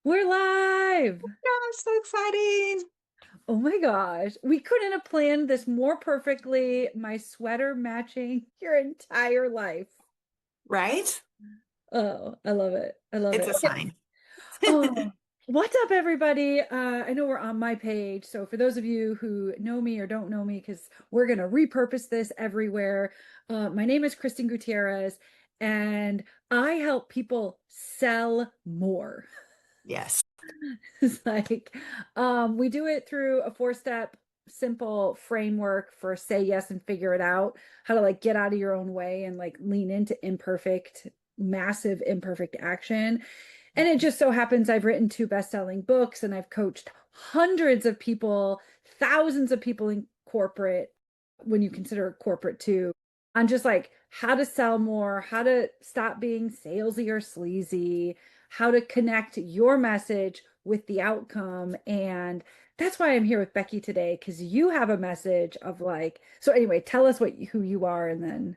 We're live. Gosh, so exciting. Oh my gosh. We couldn't have planned this more perfectly. My sweater matching your entire life. Right? Oh, I love it. I love It's it. a Okay. sign. Oh, what's up, everybody? I know we're on my page. So for those of you who know me or don't know me, because we're going to repurpose this everywhere, my name is Kristin Gutierrez, and I help people sell more. Yes. It's like we do it through a four-step simple framework for say yes and figure it out, how to like get out of your own way and like lean into imperfect, massive imperfect action. And it just so happens I've written two best-selling books and I've coached hundreds of people, thousands of people in corporate, when you consider corporate too, on just like how to sell more, how to stop being salesy or sleazy, how to connect your message with the outcome. And that's why I'm here with Becky today, because you have a message of like, so anyway, tell us who you are and then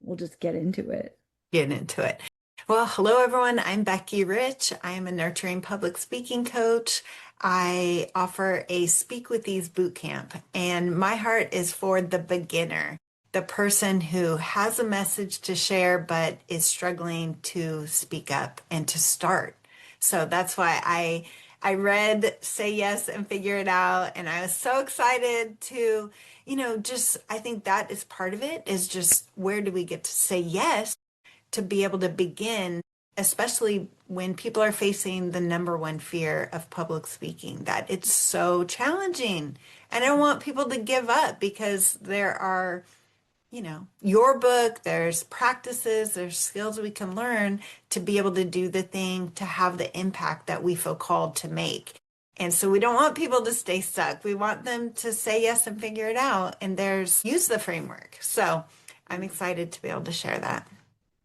we'll just get into it. Get into it. Well, hello everyone. I'm Becky Rich. I am a nurturing public speaking coach. I offer a Speak with Ease boot camp, and my heart is for the beginner, the person who has a message to share but is struggling to speak up and to start. So that's why I read Say Yes and Figure It Out, and I was so excited to, just I think that is part of it is just where do we get to say yes to be able to begin, especially when people are facing the number one fear of public speaking, that it's so challenging. And I don't want people to give up because there are, your book, there's practices, there's skills we can learn to be able to do the thing, to have the impact that we feel called to make. And so we don't want people to stay stuck. We want them to say yes and figure it out. And there's use the framework. So I'm excited to be able to share that.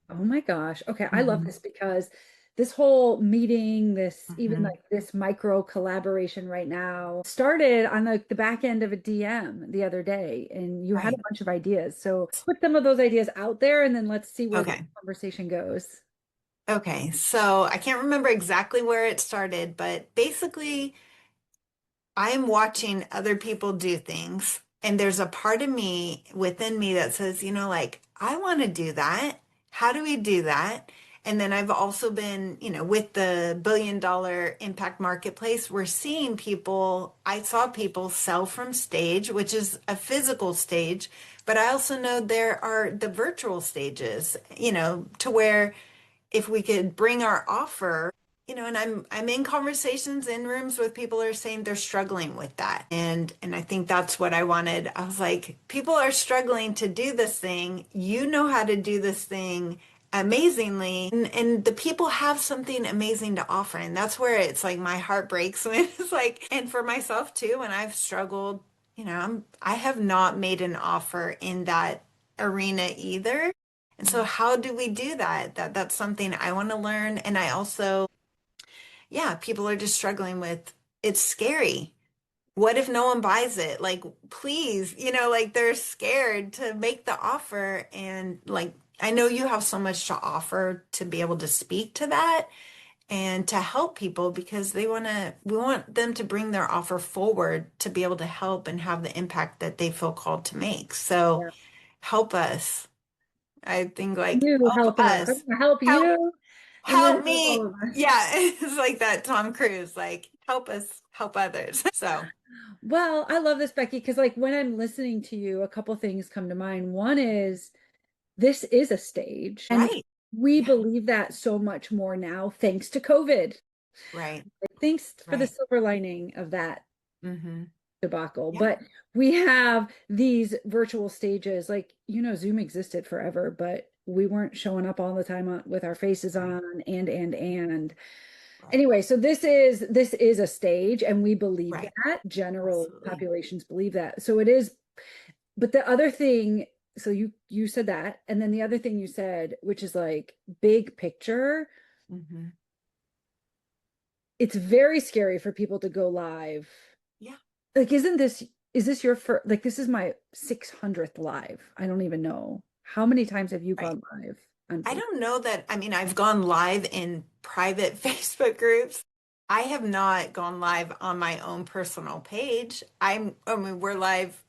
Oh my gosh. Okay, I love Mhm. this because this whole meeting, this even Mhm. like this micro collaboration right now started on the back end of a DM the other day, and you had a Right. bunch of ideas. So put some of those ideas out there and then let's see where the Okay. conversation goes. Okay. So I can't remember exactly where it started, but basically, I am watching other people do things, and there's a part of me within me that says, like, I want to do that. How do we do that? And then I've also been, with the billion-dollar impact marketplace, we're seeing people, I saw people sell from stage, which is a physical stage, but I also know there are the virtual stages, to where if we could bring our offer, and I'm in conversations in rooms with people who are saying they're struggling with that. And I think that's what I wanted. I was like, people are struggling to do this thing. You know how to do this thing amazingly. And the people have something amazing to offer. And that's where it's like my heart breaks when it's like, and for myself too, when I've struggled, I have not made an offer in that arena either. And so how do we do that? That's something I want to learn. And I also, yeah, people are just struggling with it's scary. What if no one buys it? Like, please, like they're scared to make the offer. And like, I know you have so much to offer to be able to speak to that and to help people because we want them to bring their offer forward to be able to help and have the impact that they feel called to make. So Yeah. help us. I think like You help help us. I'm us. gonna help Help you and then help help all me. of us. Yeah, it's like that Tom Cruise, like help us help others. So, Well, I love this, Becky, because like when I'm listening to you, a couple things come to mind. One is this is a stage, and right. we Yeah, believe that so much more now, thanks to COVID. right, Thanks for the right. silver lining of that Hmm. debacle. Yeah, But we have these virtual stages, like, Zoom existed forever, but we weren't showing up all the time with our faces right, on and. right, Anyway, so this is a stage, and we believe right. that. General Absolutely. populations believe that. So it is, but the other thing, so you said that, and then the other thing you said, which is like big picture, Hmm. it's very scary for people to go live. Yeah. Like, is this your first, like, this is my 600th live. I don't even know. How many times have you Right. gone live on I Facebook? don't know that. I mean, I've gone live in private Facebook groups. I have not gone live on my own personal page. I mean, we're live,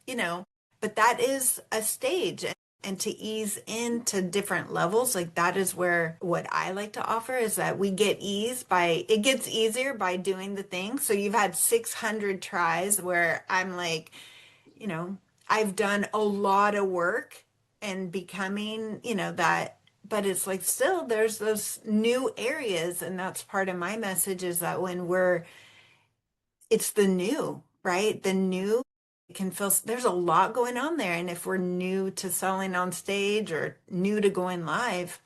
but that is a stage. And to ease into different levels, like that is where what I like to offer is that we get ease by, it gets easier by doing the thing. So you've had 600 tries where I'm like, you know, I've done a lot of work and becoming, that, but it's like still there's those new areas. And that's part of my message is that it's the new, right? The new can feel, there's a lot going on there. And if we're new to selling on stage or new to going live,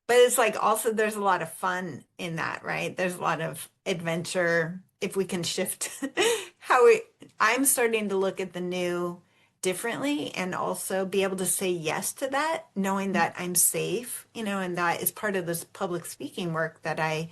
but it's like also there's a lot of fun in that, right? There's a lot of adventure if we can shift how we, I'm starting to look at the new differently and also be able to say yes to that, knowing that I'm safe, and that is part of this public speaking work that I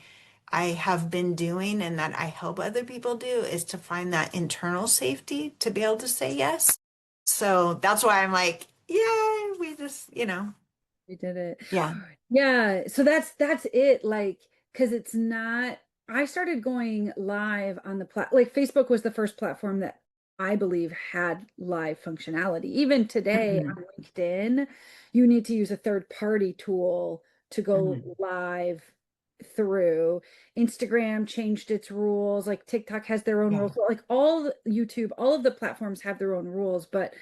have been doing and that I help other people do is to find that internal safety to be able to say yes. So that's why I'm like, yeah, we just, We did it. yeah. Yeah, so that's it. Like, because it's not. I started going live on the like Facebook was the first platform that I believe had live functionality. Even today Hmm. on LinkedIn, you need to use a third party tool to go Hmm. live through. Instagram changed its rules. Like TikTok has their own Yeah. rules. Like YouTube, all of the platforms have their own rules, but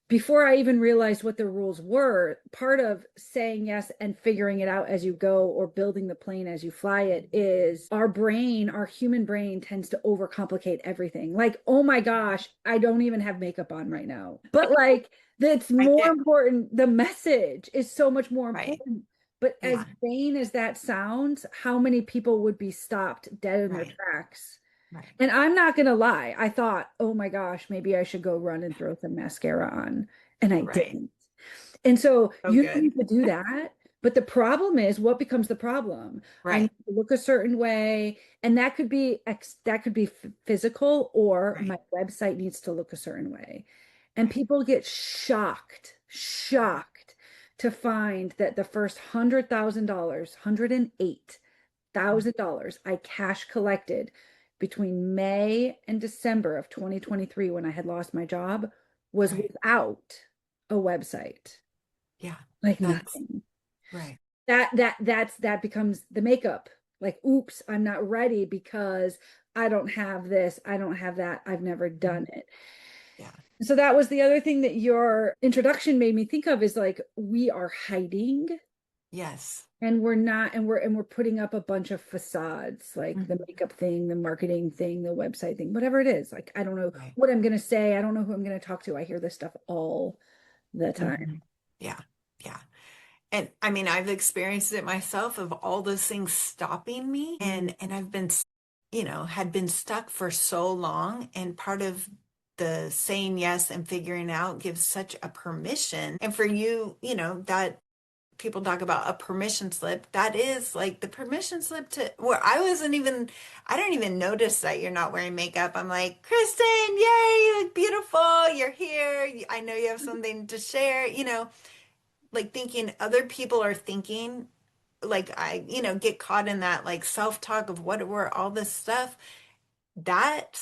before I even realized what the rules were, part of saying yes and figuring it out as you go or building the plane as you fly it is our brain, our human brain tends to overcomplicate everything. Like, oh my gosh, I don't even have makeup on right now. But like, that's I more get important. The message is so much more right. important. But as Yeah. vain as that sounds, how many people would be stopped dead in their Right. tracks? Right. And I'm not gonna lie, I thought, oh my gosh, maybe I should go run and throw some mascara on. And I Right. didn't. And so Oh, you don't good. need to do that. But the problem is, what becomes the problem? I need Right. to look a certain way, and that could be physical, or Right. my website needs to look a certain way. And Right. people get shocked to find that the first $100,000, $108,000 I cash collected between May and December of 2023 when I had lost my job was Right. without a website. Yeah. Like That's nothing. right. That becomes the makeup. Like, oops, I'm not ready because I don't have this, I don't have that, I've never done Mhm. it. Yeah. So that was the other thing that your introduction made me think of is like we are hiding Yes. and we're not and we're putting up a bunch of facades, like the Mhm. makeup thing, the marketing thing, the website thing, whatever it is. Like I don't know Right. what I'm going to say, I don't know who I'm going to talk to. I hear this stuff all the time. Hmm. Yeah. Yeah. And I mean, I've experienced it myself of all those things stopping me Mm, and I've been, had been stuck for so long and part of the saying yes and figuring out gives such a permission. And for you, that people talk about a permission slip, that is like the permission slip to where I don't even notice that you're not wearing makeup. I'm like, Kristin, yay, you look beautiful. You're here. I know you have something to share, like thinking other people are thinking, like I, get caught in that like self-talk of what were all this stuff that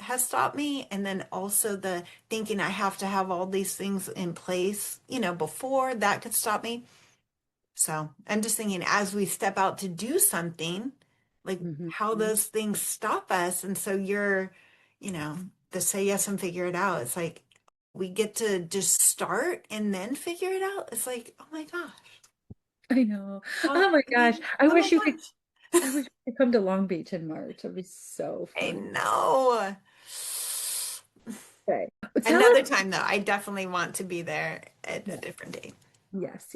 has stopped me. And then also the thinking I have to have all these things in place, before that could stop me. So I'm just thinking as we step out to do something, like mhm. how those things stop us. And so you know, the say yes and figure it out. It's like we get to just start and then figure it out. It's like, oh my gosh. I know. Oh, Oh my gosh. I oh my wish you could gosh. I wish you could come to Long Beach in March. It'd be so I fun. know. Okay. But tell Another us. time though, I definitely want to be there at a Yeah. different date. Yes.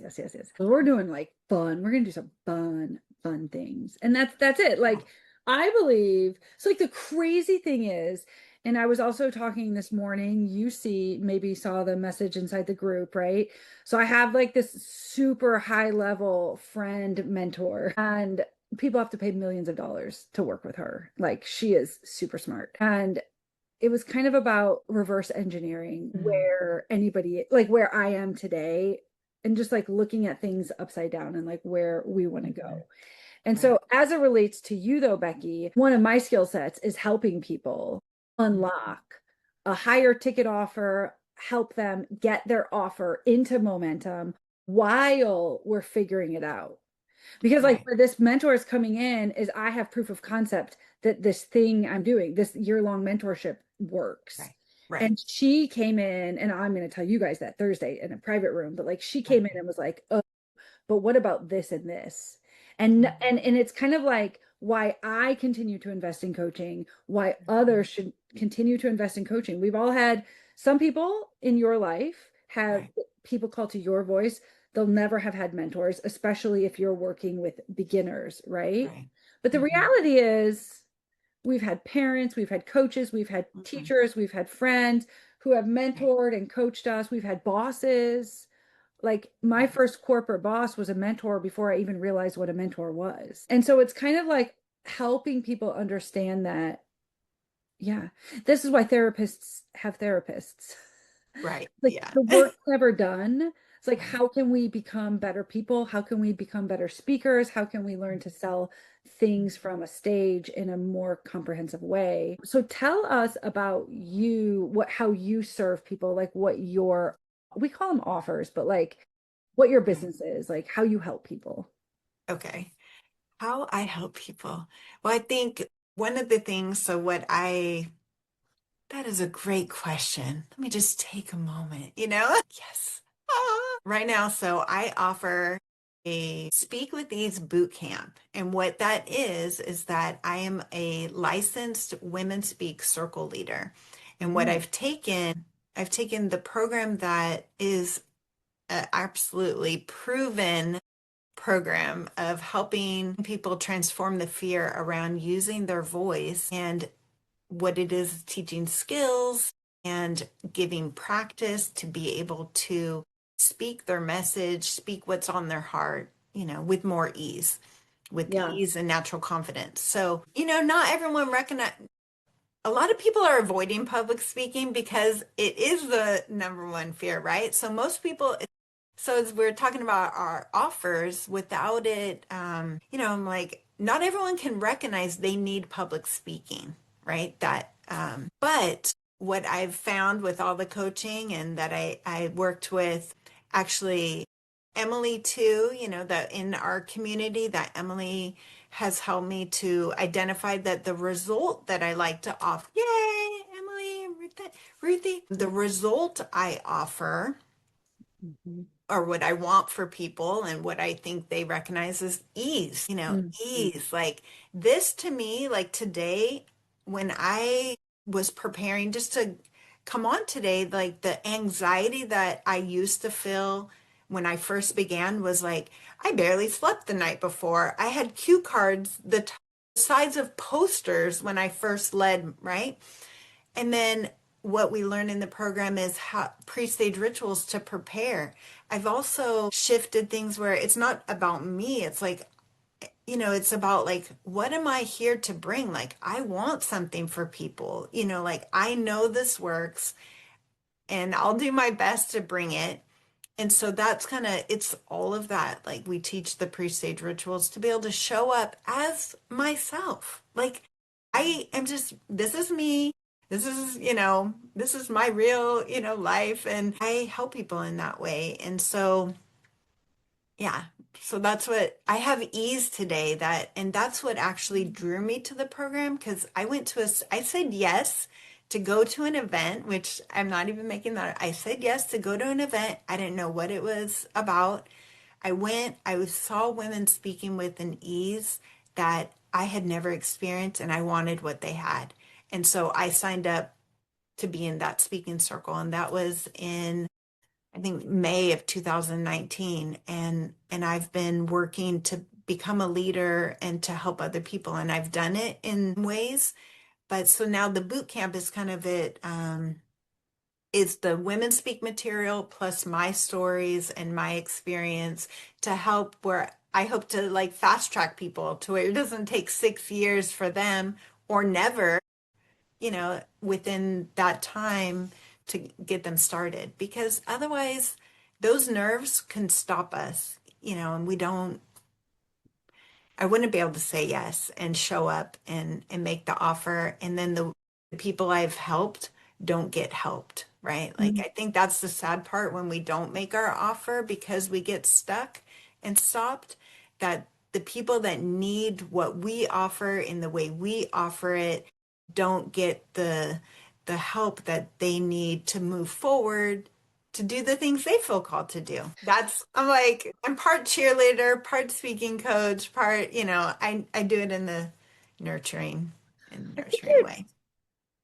We're doing like fun. We're gonna do some fun things. And that's it. Yeah. Like I believe so like the crazy thing is, and I was also talking this morning, maybe saw the message inside the group, right? So I have like this super high level friend mentor, and people have to pay millions of dollars to work with her. Like she is super smart. And it was kind of about reverse engineering Mm, where anybody like where I am today and just like looking at things upside down and like where we want to mhm. go. And so, Right. as it relates to you, though, Becky, one of my skill sets is helping people unlock a higher ticket offer, help them get their offer into momentum while we're figuring it out. Because, like, Right. where this mentor is coming in, is I have proof of concept that this thing I'm doing, this year-long mentorship works. Right. Right. And she came in, and I'm going to tell you guys that Thursday in a private room, but like she came in Okay. and was like, oh, but what about this and this? And it's kind of like why I continue to invest in coaching, why Mhm. others should continue to invest in coaching. We've all had some people in your life have Right. people call to your voice. They'll never have had mentors, especially if you're working with beginners, right? Right. But the Hmm. reality is we've had parents, we've had coaches, we've had Hmm. teachers, we've had friends who have Right. mentored and coached us. We've had bosses. Like my Right. first corporate boss was a mentor before I even realized what a mentor was. And so it's kind of like helping people understand that, yeah, this is why therapists have therapists. Right. Like Yeah. the work's never done. It's like, Right. how can we become better people? How can we become better speakers? How can we learn to sell things from a stage in a more comprehensive way? So tell us about you, how you serve people, like what your, we call them offers, but like what your Right. business is, like how you help people. Okay. How I help people. Well, I think one of the things, so what I that is a great question. Let me just take a moment, you know? Yes. Right now, so I offer a Speak with Ease boot camp. And what that is that I am a licensed Women Speak Circle leader. And what Oh, I've taken the program that is absolutely proven program of helping people transform the fear around using their voice and what it is teaching skills and giving practice to be able to speak their message, speak what's on their heart, with yeah. ease and natural confidence. So, not everyone recognize a lot of people are avoiding public speaking because it is the number one fear, right? So most people, so as we're talking about our offers, without it, I'm like, not everyone can recognize they need public speaking, right? But what I've found with all the coaching and that I worked with actually Emily too, that in our community that Emily has helped me to identify that the result that I like to offer, yay, Emily, Ruthie, the result I offer Mhm. or what I want for people and what I think they recognize is ease, Mhm. ease. Like this to me, like today, when I was preparing just to come on today, like the anxiety that I used to feel when I first began was like, I barely slept the night before. I had cue cards the size of posters when I first led, right? And then what we learn in the program is how pre-stage rituals to prepare. I've also shifted things where it's not about me. It's like, it's about like, what am I here to bring? Like, I want something for people, like I know this works and I'll do my best to bring it. And so that's kind of, it's all of that. Like we teach the pre-stage rituals to be able to show up as myself. Like I am just, this is me. This is my real, life. And I help people in that way. And so, yeah. So that's what I have ease today and that's what actually drew me to the program because I said yes to go to an event, which I'm not even making that. I said yes to go to an event. I didn't know what it was about. I saw women speaking with an ease that I had never experienced and I wanted what they had. And so I signed up to be in that speaking circle. And that was in I think May of 2019 and I've been working to become a leader and to help other people and I've done it in ways but so now the boot camp is kind of is the women speak material plus my stories and my experience to help where I hope to like fast track people to where it doesn't take 6 years for them or never within that time to get them started because otherwise those nerves can stop us, and we don't. I wouldn't be able to say yes and show up and make the offer. And then the people I've helped don't get helped, right? Like Mhm. I think that's the sad part when we don't make our offer because we get stuck and stopped, that the people that need what we offer in the way we offer it don't get the help that they need to move forward to do the things they feel called to do. I'm like, I'm part cheerleader, part speaking coach, part, I do it in I think nurturing way.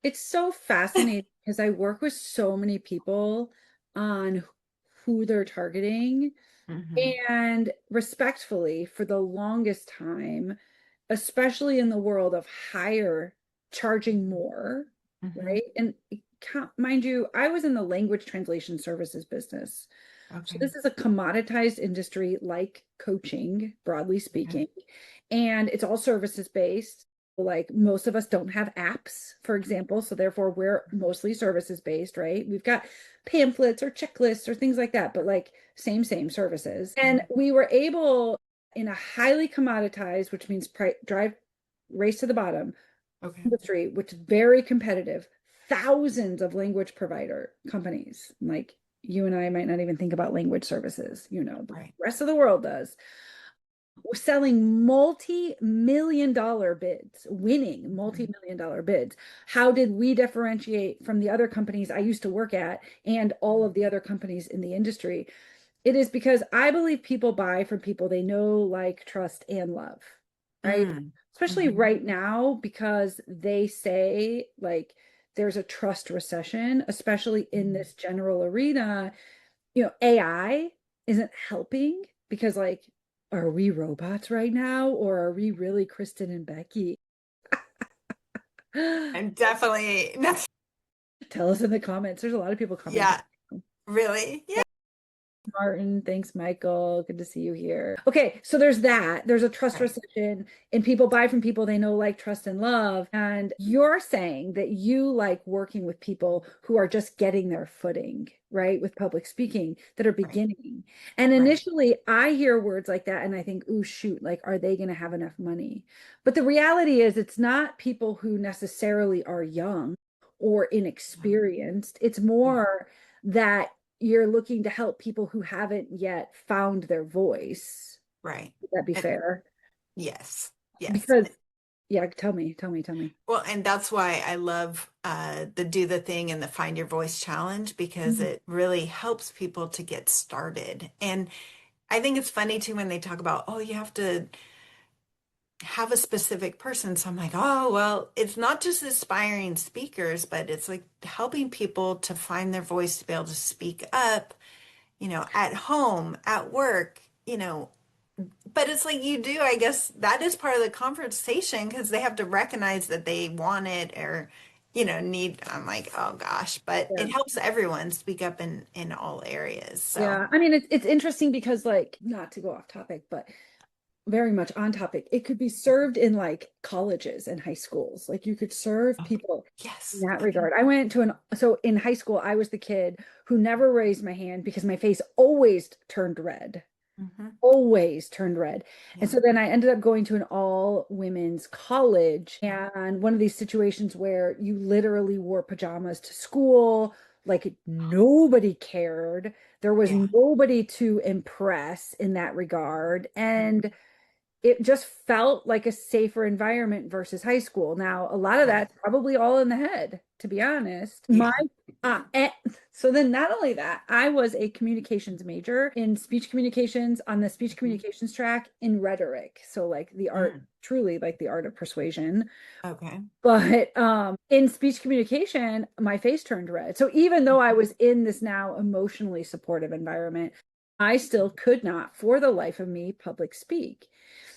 it's so fascinating because I work with so many people on who they're targeting. Hmm. And respectfully, for the longest time, especially in the world of higher, charging more, Hmm. right? And mind you, I was in the language translation services business. So Okay. this is a commoditized industry like coaching, broadly Okay. speaking, and it's all services based. Like most of us don't have apps, for example, so therefore we're mostly services based, right? We've got pamphlets or checklists or things like that, but like same services. And we were able in a highly commoditized, which means drive race to the bottom Okay. industry, which is very competitive, thousands of language provider companies. Like you and I might not even think about language services, the Right. rest of the world does. We're selling multi-million dollar bids, winning multi-million dollar bids. How did we differentiate from the other companies I used to work at and all of the other companies in the industry? It is because I believe people buy from people they know, like, trust, and love, right? Mm. Especially Hmm. right now, because they say like there's a trust recession, especially in this general arena. AI isn't helping because, like, are we robots right now, or are we really Kristin and Becky? I'm definitely, that's, Tell us in the comments. There's a lot of people commenting. yeah, really. Yeah. Martin, thanks, Michael. Good to see you here. Okay, so there's that. There's a trust Right. recession, and people buy from people they know, like, trust, and love. And you're saying that you like working with people who are just getting their footing, right, with public speaking, that are Right. beginning. And Right. initially, I hear words like that, and I think, "Ooh, shoot, like, are they going to have enough money?" But the reality is, it's not people who necessarily are young or Yeah. inexperienced. It's Yeah. more that you're looking to help people who haven't yet found their voice. Right. Would that be And fair? yes. Yes. Because, yeah, tell me. Well, and that's why I love the do the thing and the find your voice challenge because Mhm. it really helps people to get started. And I think it's funny too when they talk about, oh, you have to have a specific person. So I'm like, oh, well, it's not just aspiring speakers, but it's like helping people to find their voice to be able to speak up, at home, at work, but it's like you do, I guess that is part of the conversation because they have to recognize that they want it or, need. I'm like, oh gosh, but Yeah. it helps everyone speak up in all areas. So, Yeah. I mean, it's interesting because, like, not to go off topic, but very much on topic, it could be served in like colleges and high schools. Like, you could serve oh, people in yes. that Okay. regard. I went to so in high school, I was the kid who never raised my hand because my face always turned red. Hmm. Always turned red. And Yeah. so then I ended up going to an all women's college, and one of these situations where you literally wore pajamas to school, like nobody cared. There was Yeah. nobody to impress in that regard. And it just felt like a safer environment versus high school. Now, a lot of Right. that's probably all in the head, to be honest. Yeah. Uh, so then not only that, I was a communications major in speech communications on the speech Mhm. communications track in rhetoric. So like the art, Mm. truly like the art of persuasion. Okay. But in speech communication, my face turned red. So even though I was in this now emotionally supportive environment, I still could not, for the life of me, public speak.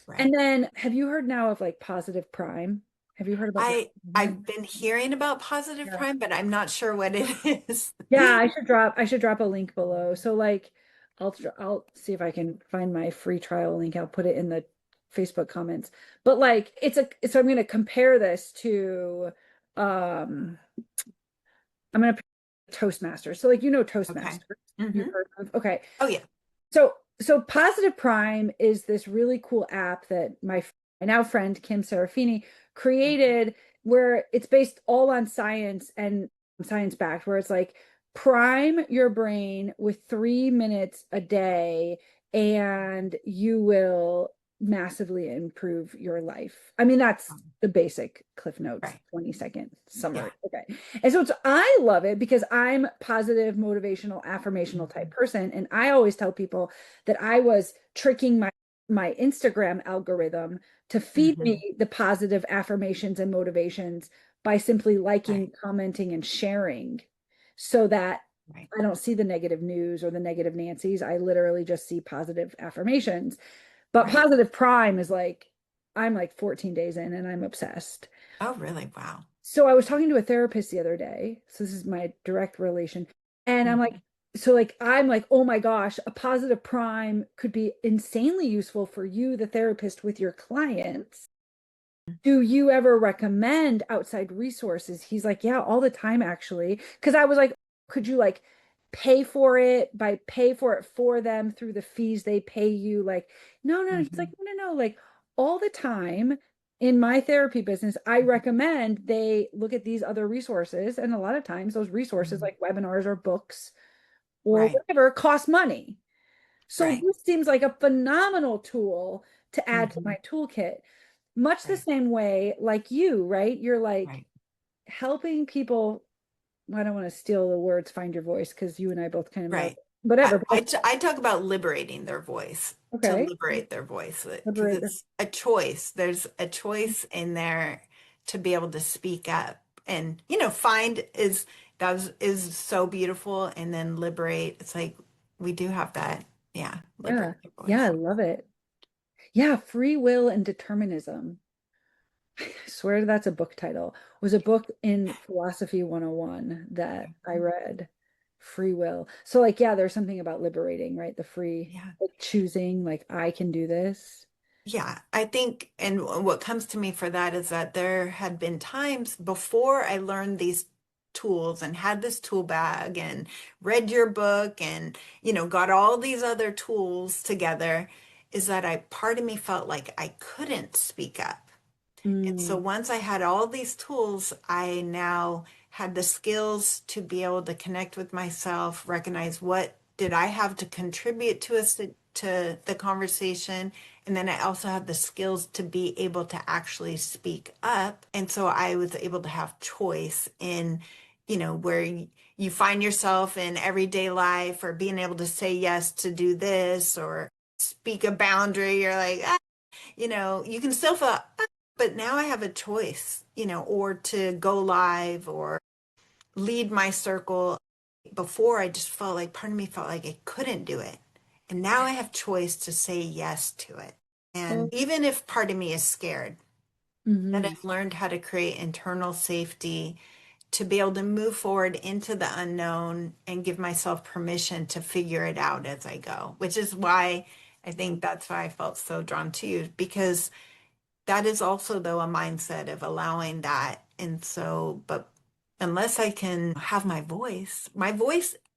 Right. And then have you heard now of like positive prime? Have you heard about that? I've been hearing about positive Yeah. prime, but I'm not sure what it is. Yeah, I should drop a link below. So like I'll see if I can find my free trial link. I'll put it in the Facebook comments. But like so I'm going to compare this to um I'm going to Toastmasters. So like Toastmasters. Okay. Hmm. You've heard of. Okay. Oh yeah. So So Positive Prime is this really cool app that my now friend Kim Serafini created, where it's based all on science and science backed, where it's like prime your brain with 3 minutes a day and you will massively improve your life. I mean, that's the basic Cliff Notes Right. 20-second Yeah. summary. Okay. And so I love it because I'm positive, motivational, affirmational type Mhm. person. And I always tell people that I was tricking my Instagram algorithm to feed Mhm. me the positive affirmations and motivations by simply Right. liking, commenting, and sharing so that Right. I don't see the negative news or the negative Nancy's. I literally just see positive affirmations. But Right. Positive Prime is like, I'm like 14 days in and I'm obsessed. Oh, really? Wow. So I was talking to a therapist the other day. So this is my direct relation. And I'm like, Mhm. so like I'm like, oh my gosh, a Positive Prime could be insanely useful for you, the therapist, with your clients. Do you ever recommend outside resources? He's like, yeah, all the time, actually. Because I was like, could you like pay for it for them through the fees they pay you? Like, no, no. He's like, Mhm. no, no, no. Like all the time in my therapy business, I recommend they look at these other resources. And a lot of times those resources Mhm. like webinars or books or Right. whatever cost money. So Right. this seems like a phenomenal tool to add to my Mhm. toolkit. Much the Right. same way, like you, right? You're like Right. helping people. I don't want to steal the words, find your voice, because you and I both kind of know Right. whatever. But I talk about liberating their voice, to okay, liberate their voice, because liberator. it's a choice. There's a choice in there to be able to speak up and, find is so beautiful, and then liberate. It's like we do have that. Yeah, Yeah. liberate their Yeah, I voice. love it. Yeah, Free Will and Determinism. I swear that's a book title. Was a book in Philosophy 101 that I read. Free will. So like, yeah, there's something about liberating, right? The free, Yeah. like choosing, like I can do this. Yeah, I think, and what comes to me for that is that there had been times before I learned these tools and had this tool bag and read your book and, got all these other tools together, is that part of me felt like I couldn't speak up. And so Mm, once I had all these tools, I now had the skills to be able to connect with myself, recognize what did I have to contribute to the conversation, and then I also had the skills to be able to actually speak up. And so I was able to have choice in, where you find yourself in everyday life, or being able to say yes to do this or speak a boundary. You're like, you can still feel, but now I have a choice, or to go live or lead my circle. Before, I just felt like part of me felt like I couldn't do it. And now I have choice to say yes to it. And oh, even if part of me is scared, that hmm. I've learned how to create internal safety to be able to move forward into the unknown and give myself permission to figure it out as I go, which is why I think that's why I felt so drawn to you, because that is also, though, a mindset of allowing that. And so, but unless I can have my voice,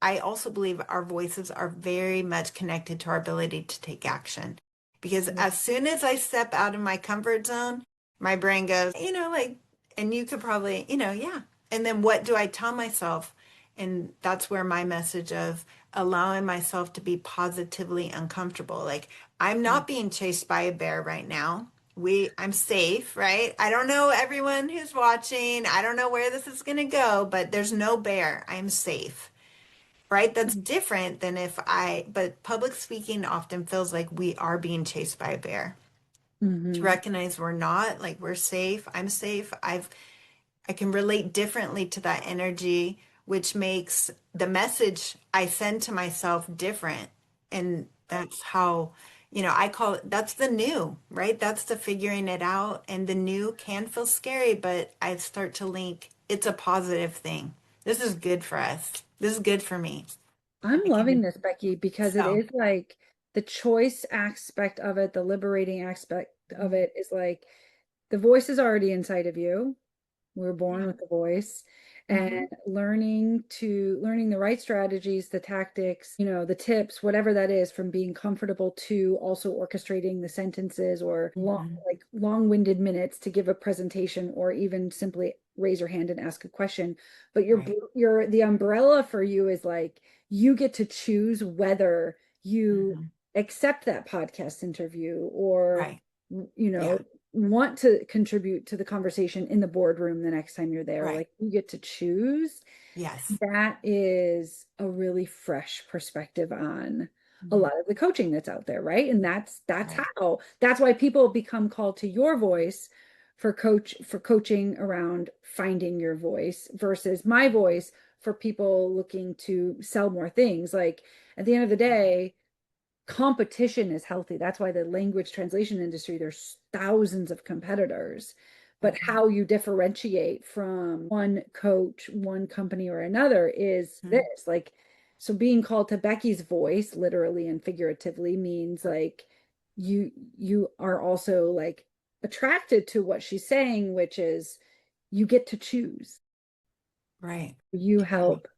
I also believe our voices are very much connected to our ability to take action. Because as soon as I step out of my comfort zone, my brain goes, like, and you could probably, yeah. And then what do I tell myself? And that's where my message of allowing myself to be positively uncomfortable. Like, I'm not being chased by a bear right now. I'm safe, right? I don't know everyone who's watching. I don't know where this is going to go, but there's no bear. I'm safe, right? That's different than but public speaking often feels like we are being chased by a bear. To Hmm. recognize we're not, like we're safe. I'm safe. I can relate differently to that energy, which makes the message I send to myself different. And that's how, I call it, that's the new, right? That's the figuring it out. And the new can feel scary, but I start to link it's a positive thing. This is good for us. This is good for me. I'm I loving can, this, Becky, because it so, is like the choice aspect of it, the liberating aspect of mhm, it is like the voice is already inside of you. We're born Yeah. with a voice, and Hmm. learning the right strategies, the tactics, the tips, whatever that is, from being comfortable to also orchestrating the sentences or Hmm. long-winded minutes to give a presentation or even simply raise your hand and ask a question. But Right. the umbrella for you is like you get to choose whether you Hmm. accept that podcast interview or Right. you Yeah. know want to contribute to the conversation in the boardroom the next time you're there. Right. Like you get to choose. Yes. That is a really fresh perspective on a Hmm. lot of the coaching that's out there, right? And Right. that's why people become called to your voice for coaching around finding your voice versus my voice for people looking to sell more things. Like at the end of the day, competition is healthy. That's why the language translation industry, there's thousands of competitors. But Hmm. how you differentiate from one coach, one company or another is Hmm. this. Like, so being called to Becky's voice, literally and figuratively, means like you are also like attracted to what she's saying, which is you get to choose. Right. You Right. help.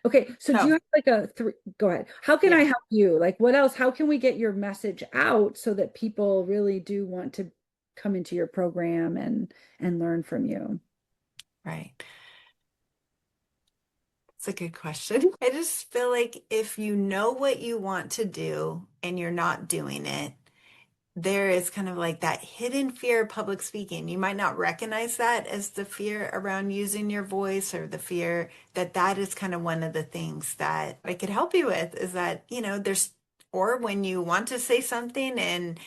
Okay, so do you So, have like a three? Go ahead. How can I yeah. help you? Like, what else? How can we get your message out so that people really do want to come into your program and learn from you? Right. It's a good question. I just feel like if you know what you want to do and you're not doing it, there is kind of like that hidden fear of public speaking. You might not recognize that as the fear around using your voice or the fear that that is kind of one of the things that I could help you with is that, there's, or when you want to say something and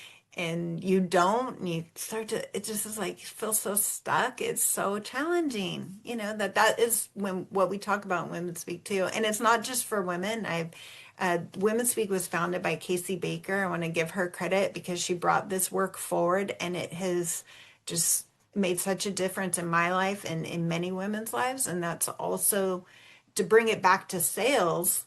you don't, and you start to, it just is like, you feel so stuck. It's so challenging, that is when what we talk about in Women Speak too. And it's not just for women. Women Speak was founded by Casey Baker. I want to give her credit because she brought this work forward and it has just made such a difference in my life and in many women's lives. And that's also to bring it back to sales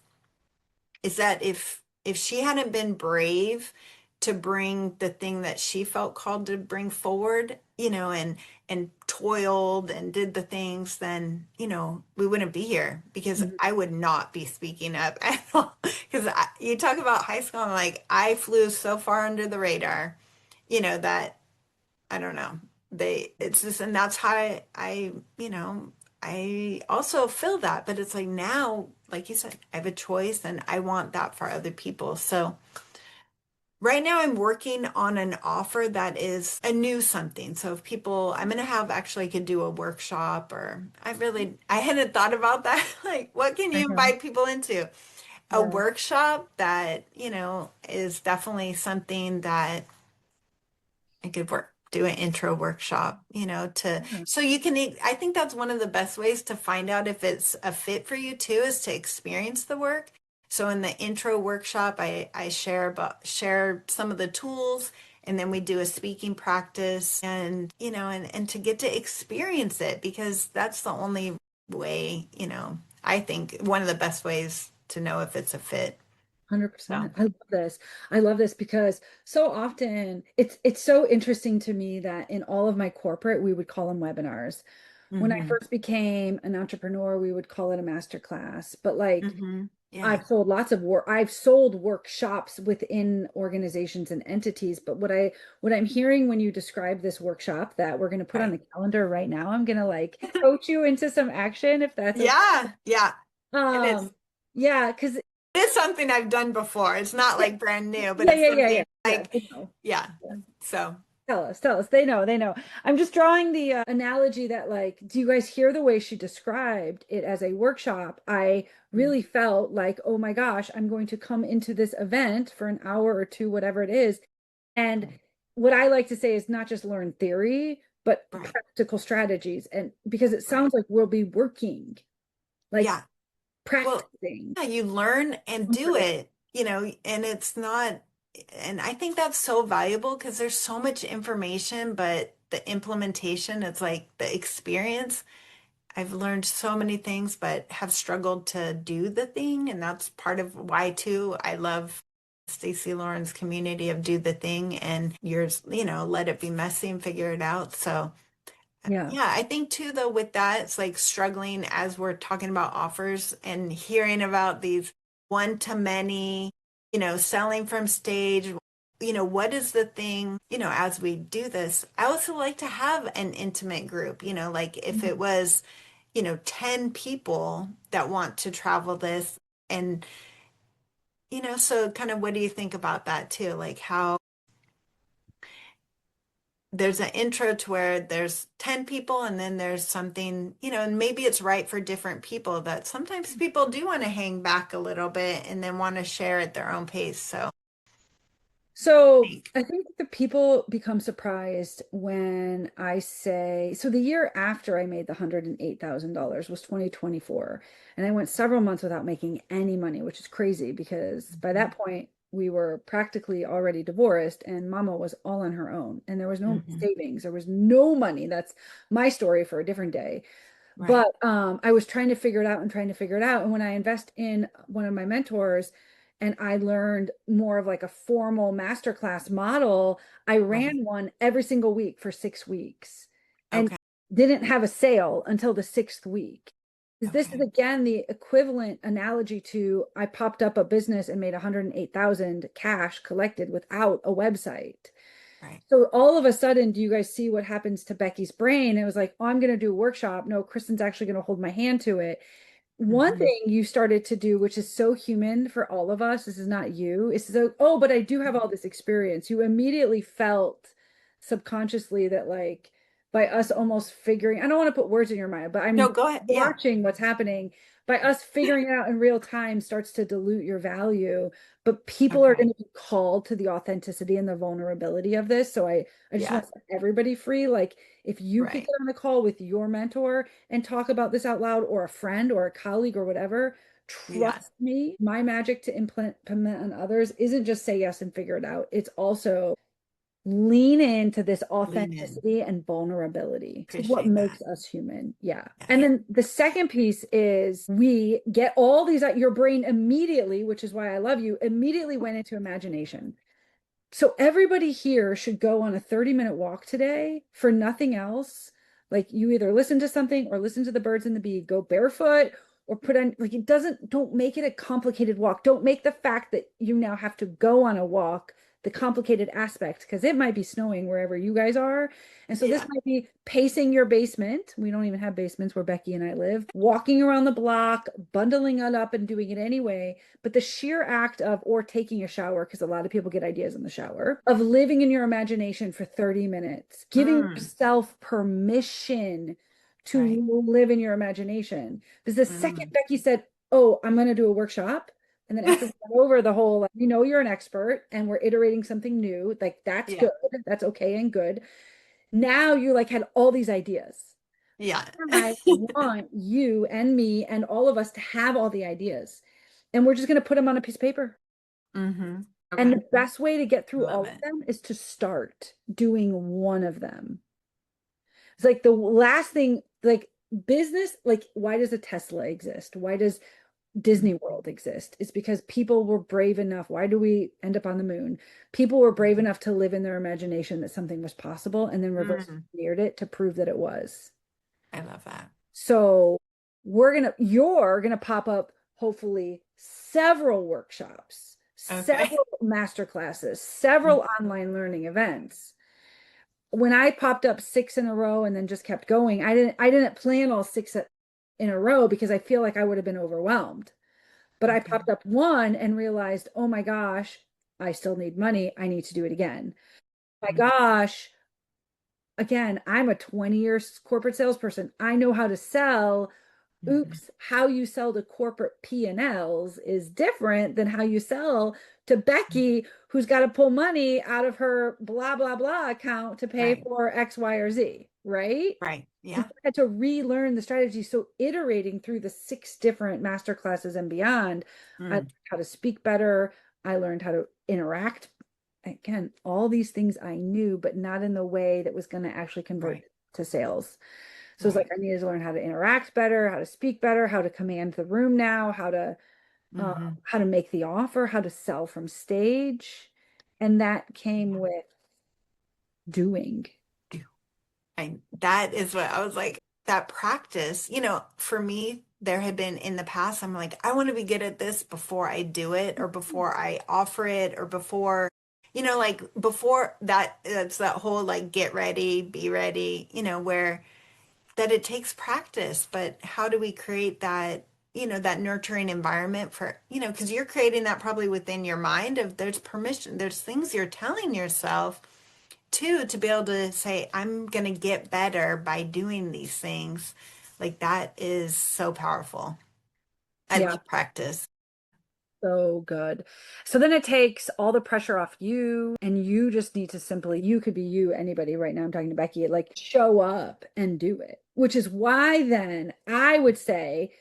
is that if she hadn't been brave to bring the thing that she felt called to bring forward, and toiled and did the things, then, we wouldn't be here because Mhm. I would not be speaking up at all. Because you talk about high school, I'm like, I flew so far under the radar, that I don't know. It's just, and that's how I also feel that, but it's like now, like you said, I have a choice and I want that for other people. So right now I'm working on an offer that is a new something. So if people, I'm going to have actually I could do a workshop or I hadn't thought about that. Like, what can I you know. invite people into? A Yeah, workshop that, is definitely something that I could do an intro workshop, yeah, so you can, I think that's one of the best ways to find out if it's a fit for you too, is to experience the work. So in the intro workshop, I share some of the tools and then we do a speaking practice and, and to get to experience it because that's the only way, I think one of the best ways to know if it's a fit. So, 100%. I love this. I love this because so often it's so interesting to me that in all of my corporate, we would call them webinars. When I hmm first became an entrepreneur, we would call it a master class. But like yeah, I've sold workshops within organizations and entities, but what I'm hearing when you describe this workshop that we're going to put on right. the calendar right now, I'm going to like coach you into some action if that's okay. Yeah, yeah. And Um, yeah, because it's something I've done before. It's not yeah, like brand new, but yeah, it's yeah, yeah, something yeah, yeah. like, They know. yeah. Yeah. So, Tell us. They know, they know. I'm just drawing the analogy that, like, do you guys hear the way she described it as a workshop? I mm, really felt like, oh my gosh, I'm going to come into this event for an hour or two, whatever it is. And right, what I like to say is not just learn theory, but right, practical strategies. And because it right. sounds like we'll be working, like Yeah. Well, practicing. yeah, you learn and do it, and it's not, and I think that's so valuable because there's so much information, but the implementation, it's like the experience. I've learned so many things, but have struggled to do the thing. And that's part of why, too, I love Stacey Lauren's community of do the thing and yours, let it be messy and figure it out. So Yeah. Yeah, I think too, though, with that, it's like struggling as we're talking about offers and hearing about these one to many, selling from stage. What is the thing, as we do this, I also like to have an intimate group, like if it was, 10 people that want to travel this. And, so kind of what do you think about that too? Like how there's an intro to where there's 10 people and then there's something, and maybe it's right for different people that sometimes people do want to hang back a little bit and then want to share at their own pace. So, So think. I think the people become surprised when I say, so the year after I made the $108,000 was 2024. And I went several months without making any money, which is crazy because by Mhm. that point we were practically already divorced and mama was all on her own and there was no Mhm. savings. There was no money. That's my story for a different day. Right. But I was trying to figure it out and trying to figure it out. And when I invest in one of my mentors and I learned more of like a formal masterclass model, I Right. ran one every single week for 6 weeks and Okay. didn't have a sale until the sixth week. Because this is Okay. again the equivalent analogy to I popped up a business and made 108,000 cash collected without a website. Right. So all of a sudden, do you guys see what happens to Becky's brain? It was like, oh, I'm going to do a workshop. No, Kristen's actually going to hold my hand to it. One Hmm. thing you started to do, which is so human for all of us, this is not you, is so, oh, but I do have all this experience. You immediately felt subconsciously that, like, by us almost figuring, I don't want to put words in your mind, but No, I'm go ahead. Yeah. watching what's happening. By us figuring it out in real time starts to dilute your value, but people are going Okay. to be called to the authenticity and the vulnerability of this. So I just Yeah. want to set everybody free. Like, if you could Right. get on a call with your mentor and talk about this out loud, or a friend or a colleague or whatever, Yeah. trust me, my magic to implement on others isn't just say yes and figure it out. It's also lean into this Lean in. authenticity and vulnerability. This is what Appreciate that. makes us human. Yeah. Yeah. And then the second piece is we get all these out your brain immediately, which is why I love you, immediately went into imagination. So everybody here should go on a 30-minute walk today for nothing else. Like you either listen to something or listen to the birds and the bee, go barefoot or put on, like it doesn't, don't make it a complicated walk. Don't make the fact that you now have to go on a walk the complicated aspect because it might be snowing wherever you guys are. And so this Yeah. might be pacing your basement. We don't even have basements where Becky and I live, walking around the block, bundling it up and doing it anyway. But the sheer act of, or taking a shower, because a lot of people get ideas in the shower, of living in your imagination for 30 minutes, giving Mm. yourself permission Right. to live in your imagination. Because the second Mm. Becky said, oh, I'm going to do a workshop. And then after we got over the whole, like, we know you're an expert and we're iterating something new, like that's Yeah. good. That's okay and good. Now you like had all these ideas. Yeah. I want you and me and all of us to have all the ideas. And we're just going to put them on a piece of paper. Hmm. And Okay. the best way to get through Love all of it. them is to start doing one of them. It's like the last thing, like business, like why does a Tesla exist? Why does Disney World exist? It's because people were brave enough. Why do we end up on the moon? People were brave enough to live in their imagination that something was possible and then reverse Mm. engineered it to prove that it was. I love that. So you're gonna pop up hopefully several workshops, Okay. several master classes, several online learning events. When I popped up six in a row and then just kept going, I didn't plan all six in a row because I feel like I would have been overwhelmed. But I Okay. popped up one and realized, oh my gosh, I still need money. I need to do it again. My Mm. gosh, again, I'm a 20-year corporate salesperson. I know how to sell. Mhm. Oops, how you sell to corporate P&Ls is different than how you sell to Becky, who's got to pull money out of her blah, blah, blah account to pay Right. for X, Y, or Z, right? Right. And Yeah. so I had to relearn the strategy. So iterating through the six different master classes and beyond, I learned Mm. how to speak better. I learned how to interact. Again, all these things I knew, but not in the way that was going to actually convert Right. to sales. So it's like Right. I needed to learn how to interact better, how to speak better, how to command the room now, uh, Hmm. how to make the offer, how to sell from stage, and that came Yeah. with doing. That is what I was like, that practice, for me, there had been in the past, I'm like, I want to be good at this before I do it or before I offer it or before, like before that's that whole like get ready, be ready, where that it takes practice, but how do we create that, that nurturing environment for, because you're creating that probably within your mind of there's permission, there's things you're telling yourself too, to be able to say, I'm going to get better by doing these things. Like that is so powerful. I Yeah, love practice. so good. So then it takes all the pressure off you, and you just need to simply, you could be you, anybody right now. I'm talking to Becky, like show up and do it, which is why then I would say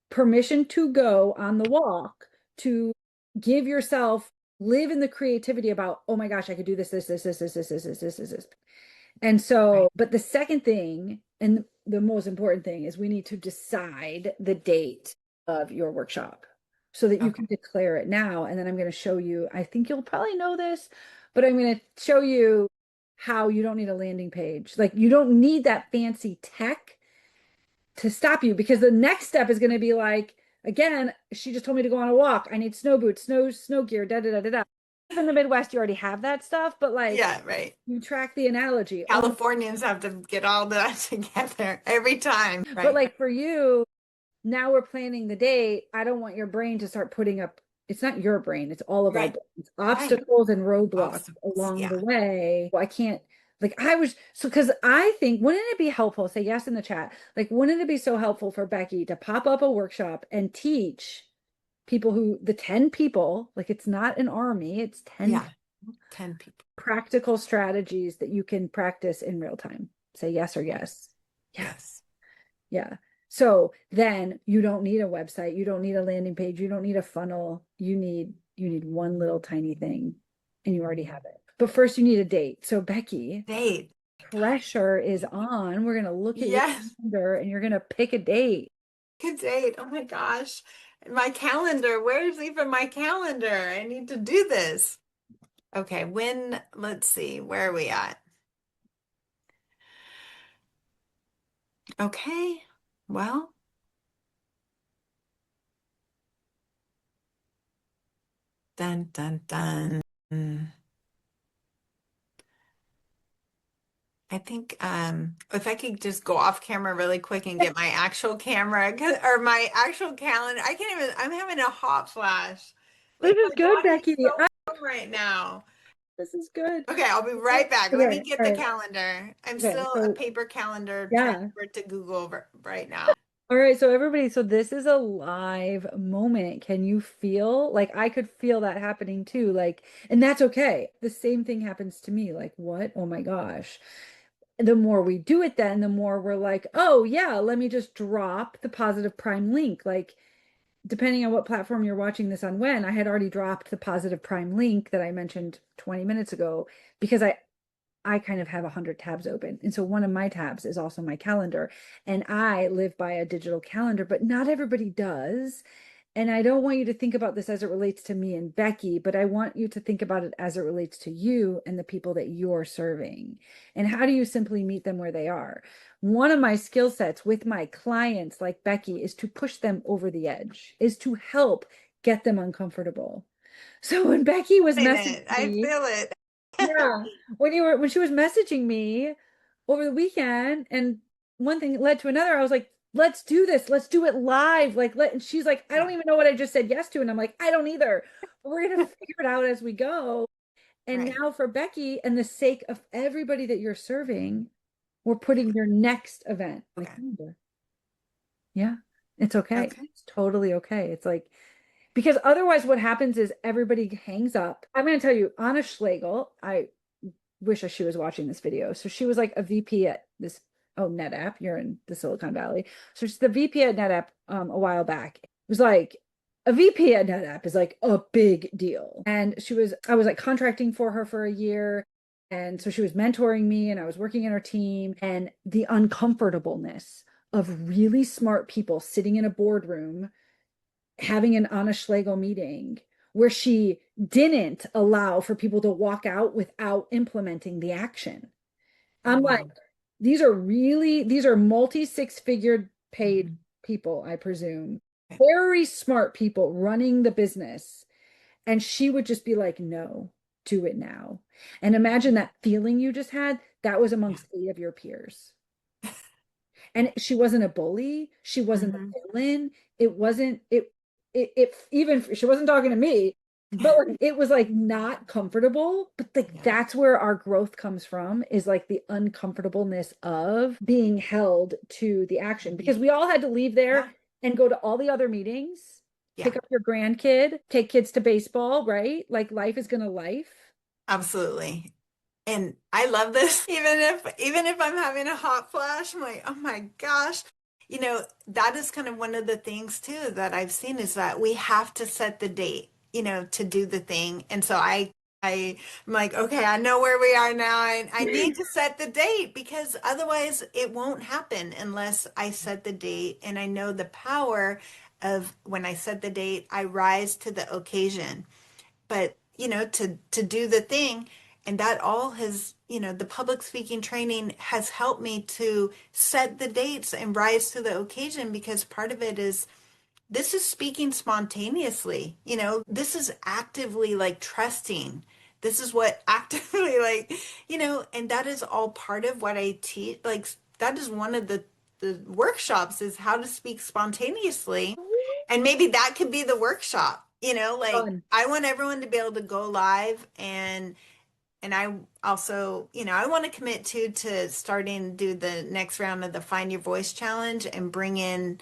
permission to go on the walk, to give yourself, live in the creativity about, oh my gosh, I could do this. And Right. so, but the second thing, and the most important thing, is we need to decide the date of your workshop so that you Okay. can declare it now. And then I'm going to show you, I think you'll probably know this, but I'm going to show you how you don't need a landing page. Like you don't need that fancy tech to stop you, because the next step is going to be like, again, she just told me to go on a walk. I need snow boots, snow gear, da da da da da. In the Midwest, you already have that stuff, but like Yeah, right. you track the analogy. Oh my, Californians have to get all that together every time. but Right. like for you, now we're planning the date. I don't want your brain to start putting up, it's not your brain, it's all of our Right. brains, Right. obstacles and roadblocks Obstacles. along the Yeah. way. I can't, like, I was, so, because I think, wouldn't it be helpful? Say yes in the chat. Like, wouldn't it be so helpful for Becky to pop up a workshop and teach people who, the 10 people, like, it's not an army, it's 10 Yeah. 10 people. practical strategies that you can practice in real time? Say yes or yes. Yeah. Yes. Yeah. So then you don't need a website, you don't need a landing page, you don't need a funnel. You need one little tiny thing and you already have it. But first you need a date. So Becky, Date. pressure is on. We're going to look at your Yes. calendar and you're going to pick a date. Good date. Oh my gosh. My calendar. Where's even my calendar? I need to do this. Okay, let's see, where are we at? Okay, well, dun, dun, dun. I think if I could just go off camera really quick and get my actual camera or my actual calendar. I can't even, I'm having a hot flash. This Like is my good, body's Becky. so numb right now. This is good. Okay, I'll be Okay. right back. Let me Okay. get All the right. calendar. I'm Okay. still a So paper calendar yeah. transferred to Google right now. All right, so everybody, so this is a live moment. Can you feel, like, I could feel that happening too, like, and that's okay. The same thing happens to me. Like, what? Oh my gosh. The more we do it, then the more we're like, oh yeah, let me just drop the positive prime link. Like, depending on what platform you're watching this on, when I had already dropped the positive prime link that I mentioned 20 minutes ago, because I kind of have 100 tabs open. And so one of my tabs is also my calendar. And I live by a digital calendar, but not everybody does. And I don't want you to think about this as it relates to me and Becky, but I want you to think about it as it relates to you and the people that you're serving. And how do you simply meet them where they are? One of my skill sets with my clients, like Becky, is to push them over the edge, is to help get them uncomfortable. So when Becky was Feeling messaging it. I me, feel it. yeah, when she was messaging me over the weekend, and one thing led to another, I was like, let's do this. Let's do it live. Like, and she's like, I don't Yeah, even know what I just said yes to. And I'm like, I don't either. But we're gonna figure it out as we go. And right. now for Becky and the sake of everybody that you're serving, we're putting your next event on the Okay. calendar. Yeah, it's okay. Okay. It's totally okay. It's like, because otherwise what happens is everybody hangs up. I'm going to tell you, Anna Schlegel, I wish she was watching this video. So she was like a VP at this, oh, NetApp. You're in the Silicon Valley. So she's the VP at NetApp a while back. It was like a VP at NetApp is like a big deal. And I was like contracting for her for a year. And so she was mentoring me and I was working in her team, and the uncomfortableness of really smart people sitting in a boardroom having an Anna Schlegel meeting where she didn't allow for people to walk out without implementing the action. Oh, I'm like, wow. these are multi six-figure paid Mhm. people, I presume. Okay. Very smart people running the business. And she would just be like, no, do it now. And imagine that feeling you just had, that was Yeah. amongst eight of your peers. And she wasn't a bully, she wasn't a Hmm. villain, it wasn't it even she wasn't talking to me, but like it was like not comfortable, but like Yeah. that's where our growth comes from, is like the uncomfortableness of being held to the action, because we all had to leave there Yeah. and go to all the other meetings, Yeah. pick up your grandkid, take kids to baseball, right? Like life is gonna life. Absolutely. And I love this. Even if I'm having a hot flash, I'm like, oh my gosh. That is kind of one of the things too that I've seen is that we have to set the date, to do the thing. And so I'm like, okay, I know where we are now. I need to set the date because otherwise it won't happen unless I set the date. And I know the power of when I set the date, I rise to the occasion. But to do the thing, and that all has, the public speaking training has helped me to set the dates and rise to the occasion, because part of it is, this is speaking spontaneously, this is actively like trusting, this is what actively like, and that is all part of what I teach. Like, that is one of the workshops, is how to speak spontaneously. And maybe that could be the workshop, like, Fun. I want everyone to be able to go live. And I also, I want to commit to starting to do the next round of the Find Your Voice challenge and bring in,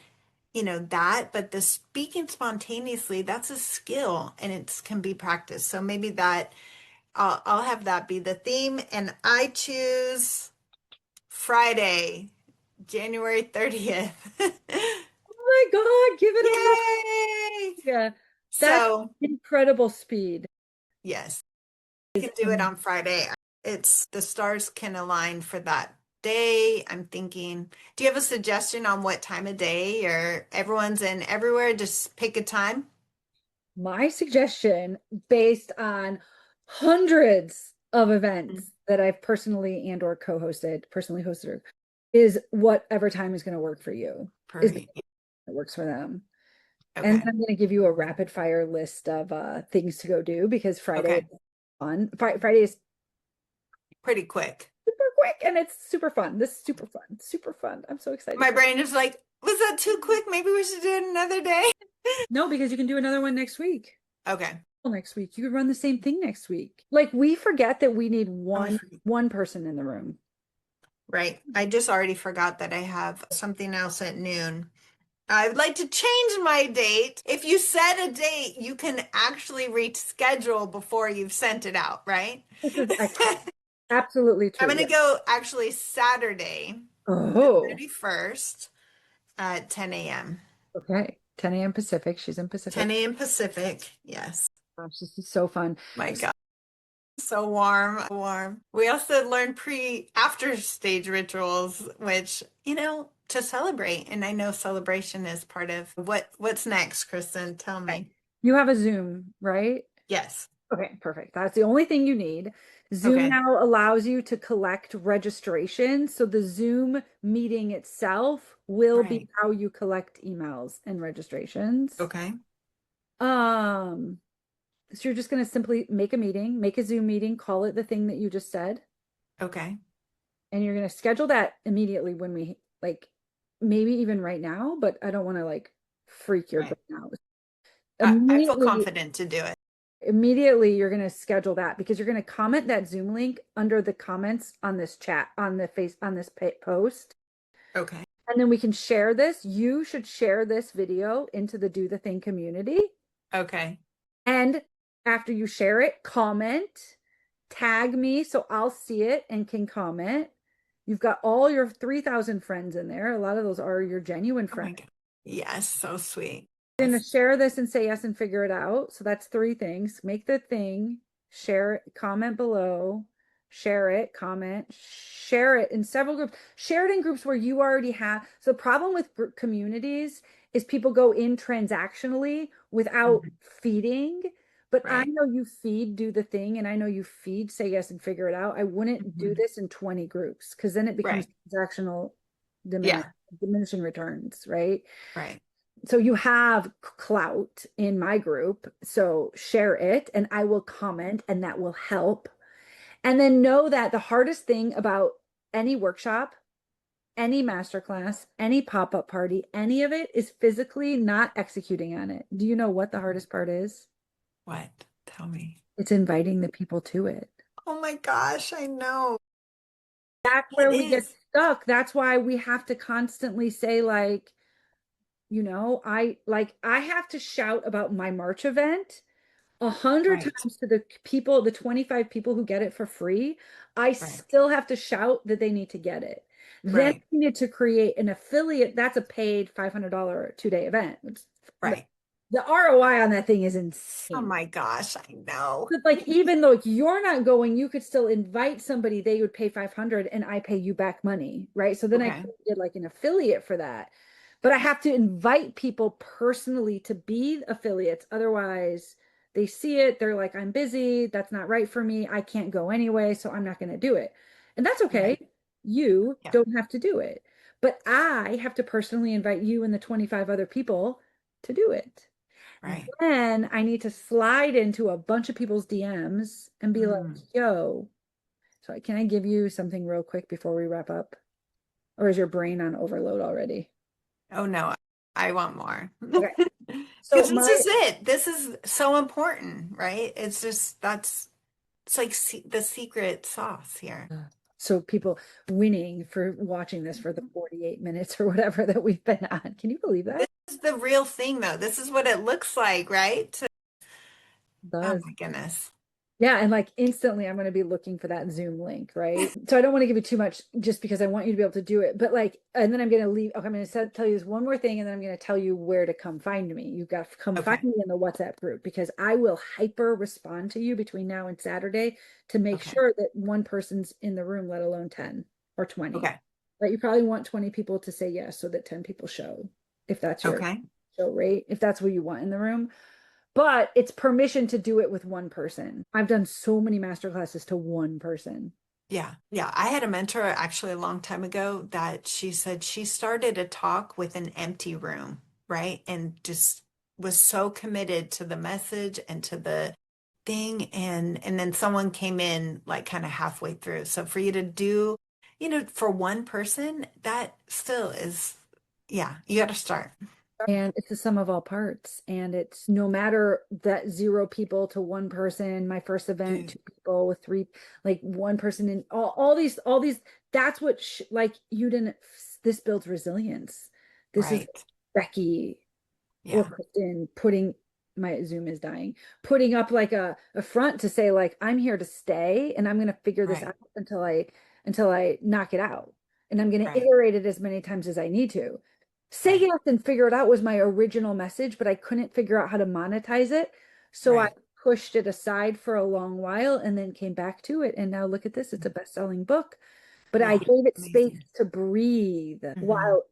that. But the speaking spontaneously, that's a skill and it can be practiced. So maybe that I'll have that be the theme. And I choose Friday, January 30th. Oh my God, give it a look. Yay! Yeah, that's So, incredible speed. yes, I Is can do it on Friday. It's the stars can align for that day. I'm thinking, do you have a suggestion on what time of day, or everyone's in everywhere? Just pick a time. my suggestion, based on hundreds of Mm. events that I've personally and or co-hosted, personally hosted, is whatever time is going to work for you, is the Perfect. time that works for them. And Okay. I'm going to give you a rapid fire list of things to go do, because Friday is Okay. fun. Friday is Pretty quick. super quick and it's super fun. This is super fun. Super fun. I'm so excited My for brain is like, was that too quick? Maybe we should do it another day. No, because you can do another one next week. Okay. Next week. You could run the same thing next week. Like we forget that we need Oh, I one forget. one person in the room. Right. I just already forgot that I have something else at noon. I would like to change my date. If you set a date, you can actually reschedule before you've sent it out, right? This is absolutely I'm true. going to Yeah. go actually Saturday, the Oh, 31st at 10 a.m. okay. 10 a.m. Pacific. She's in Pacific. 10 a.m. Pacific. Yes. Gosh, this is so fun. My God. So warm, warm. We also learned after stage rituals, which, to celebrate. And I know celebration is part of what's next, Kristen. Tell Okay. me. You have a Zoom, right? Yes. Okay, perfect. That's the only thing you need. Zoom Okay. now allows you to collect registration. So the Zoom meeting itself will be Right. how you collect emails and registrations. Okay. Um, so you're just going to simply make a meeting, make a Zoom meeting, call it the thing that you just said, Okay. and you're going to schedule that immediately when we like, maybe even right now, but I don't want to like freak your Right. brain out. I feel Immediately, confident to do it. immediately you're going to schedule that, because you're going to comment that Zoom link under the comments on this chat, on the face, on this post. Okay. And then we can share this. You should share this video into the Do the Thing community. Okay. And after you share it, comment, tag me so I'll see it and can comment. You've got all your 3,000 friends in there. A lot of those are your genuine Oh my friends. God. Yes. So sweet. You're going Yes. to share this and say yes and figure it out. So that's three things. Make the thing, share it, comment below, share it, comment, share it in several groups. Share it in groups where you already have. So the problem with communities is people go in transactionally without Mhm. feeding. But I Right. know you feed do the thing, and I know you feed say yes and figure it out. I wouldn't do Hmm. this in 20 groups because then it becomes Right. transactional Yeah. diminishing returns, right? Right. So you have clout in my group, so share it and I will comment and that will help. And then know that the hardest thing about any workshop, any masterclass, any pop-up party, any of it is physically not executing on it. Do you know what the hardest part is? What? Tell me. It's inviting the people to it. Oh my gosh, I know. That's It where we get is. stuck. That's why we have to constantly say, like, I have to shout about my March event 100 Right. times to the people, the 25 people who get it for free. I Right. still have to shout that they need to get it. Then Right. we need to create an affiliate. That's a paid $500 2-day event. Right. The ROI on that thing is Oh insane. my gosh, I know. But like even though you're not going, you could still invite somebody, they would pay 500 and I pay you back money, right? So then I Okay. created like an affiliate for that. But I have to invite people personally to be affiliates. Otherwise, they see it, they're like, I'm busy, that's not right for me. I can't go anyway, so I'm not going to do it. And that's Right. okay. You Yeah. don't have to do it. But I have to personally invite you and the 25 other people to do it. Right. Then I need to slide into a bunch of people's DMs and be like, Mm. yo, so can I give you something real quick before we wrap up? Or is your brain on overload already? Oh no, I want more. Okay. So Because this my is it. This is so important, right? It's just it's like the secret sauce here. so people winning for watching this for the 48 minutes or whatever that we've been on. Can you believe This that? is the real thing, though. This is what it looks like, right? It Oh does. my goodness. Yeah, and like instantly I'm going to be looking for that Zoom link, right? So I don't want to give you too much just because I want you to be able to do it. But like, and then I'm going to leave. Okay, I'm going to tell you this one more thing, and then I'm going to tell you where to come find me. You've got to come find Okay. me in the WhatsApp group because I will hyper respond to you between now and Saturday to make Okay. sure that one person's in the room, let alone 10 or 20. Okay. Right? You probably want 20 people to say yes so that 10 people show, if that's your Okay. show rate, if that's what you want in the room, but it's permission to do it with one person. I've done so many master classes to one person. Yeah. Yeah. I had a mentor actually a long time ago that she said she started a talk with an empty room, right? And just was so committed to the message and to the thing. And then someone came in like kind of halfway through. So for you to do, for one person, that still is, yeah, you got to start. And it's the sum of all parts. And it's no matter that 0 people to one person, my first event, Dude. 2 people with three, like one person in all these, that's what like you didn't, this builds resilience. This is Right. Becky or Yeah. Kristin putting my Zoom is dying, putting up like a front to say like I'm here to stay and I'm gonna figure this Right. out until I knock it out. And I'm gonna Right. iterate it as many times as I need to. Say Right. yes and figure it out was my original message, but I couldn't figure out how to monetize it. So I Right. pushed it aside for a long while and then came back to it. And now look at this, it's a best-selling book. But I Yeah. gave it space Amazing. to breathe Hmm. while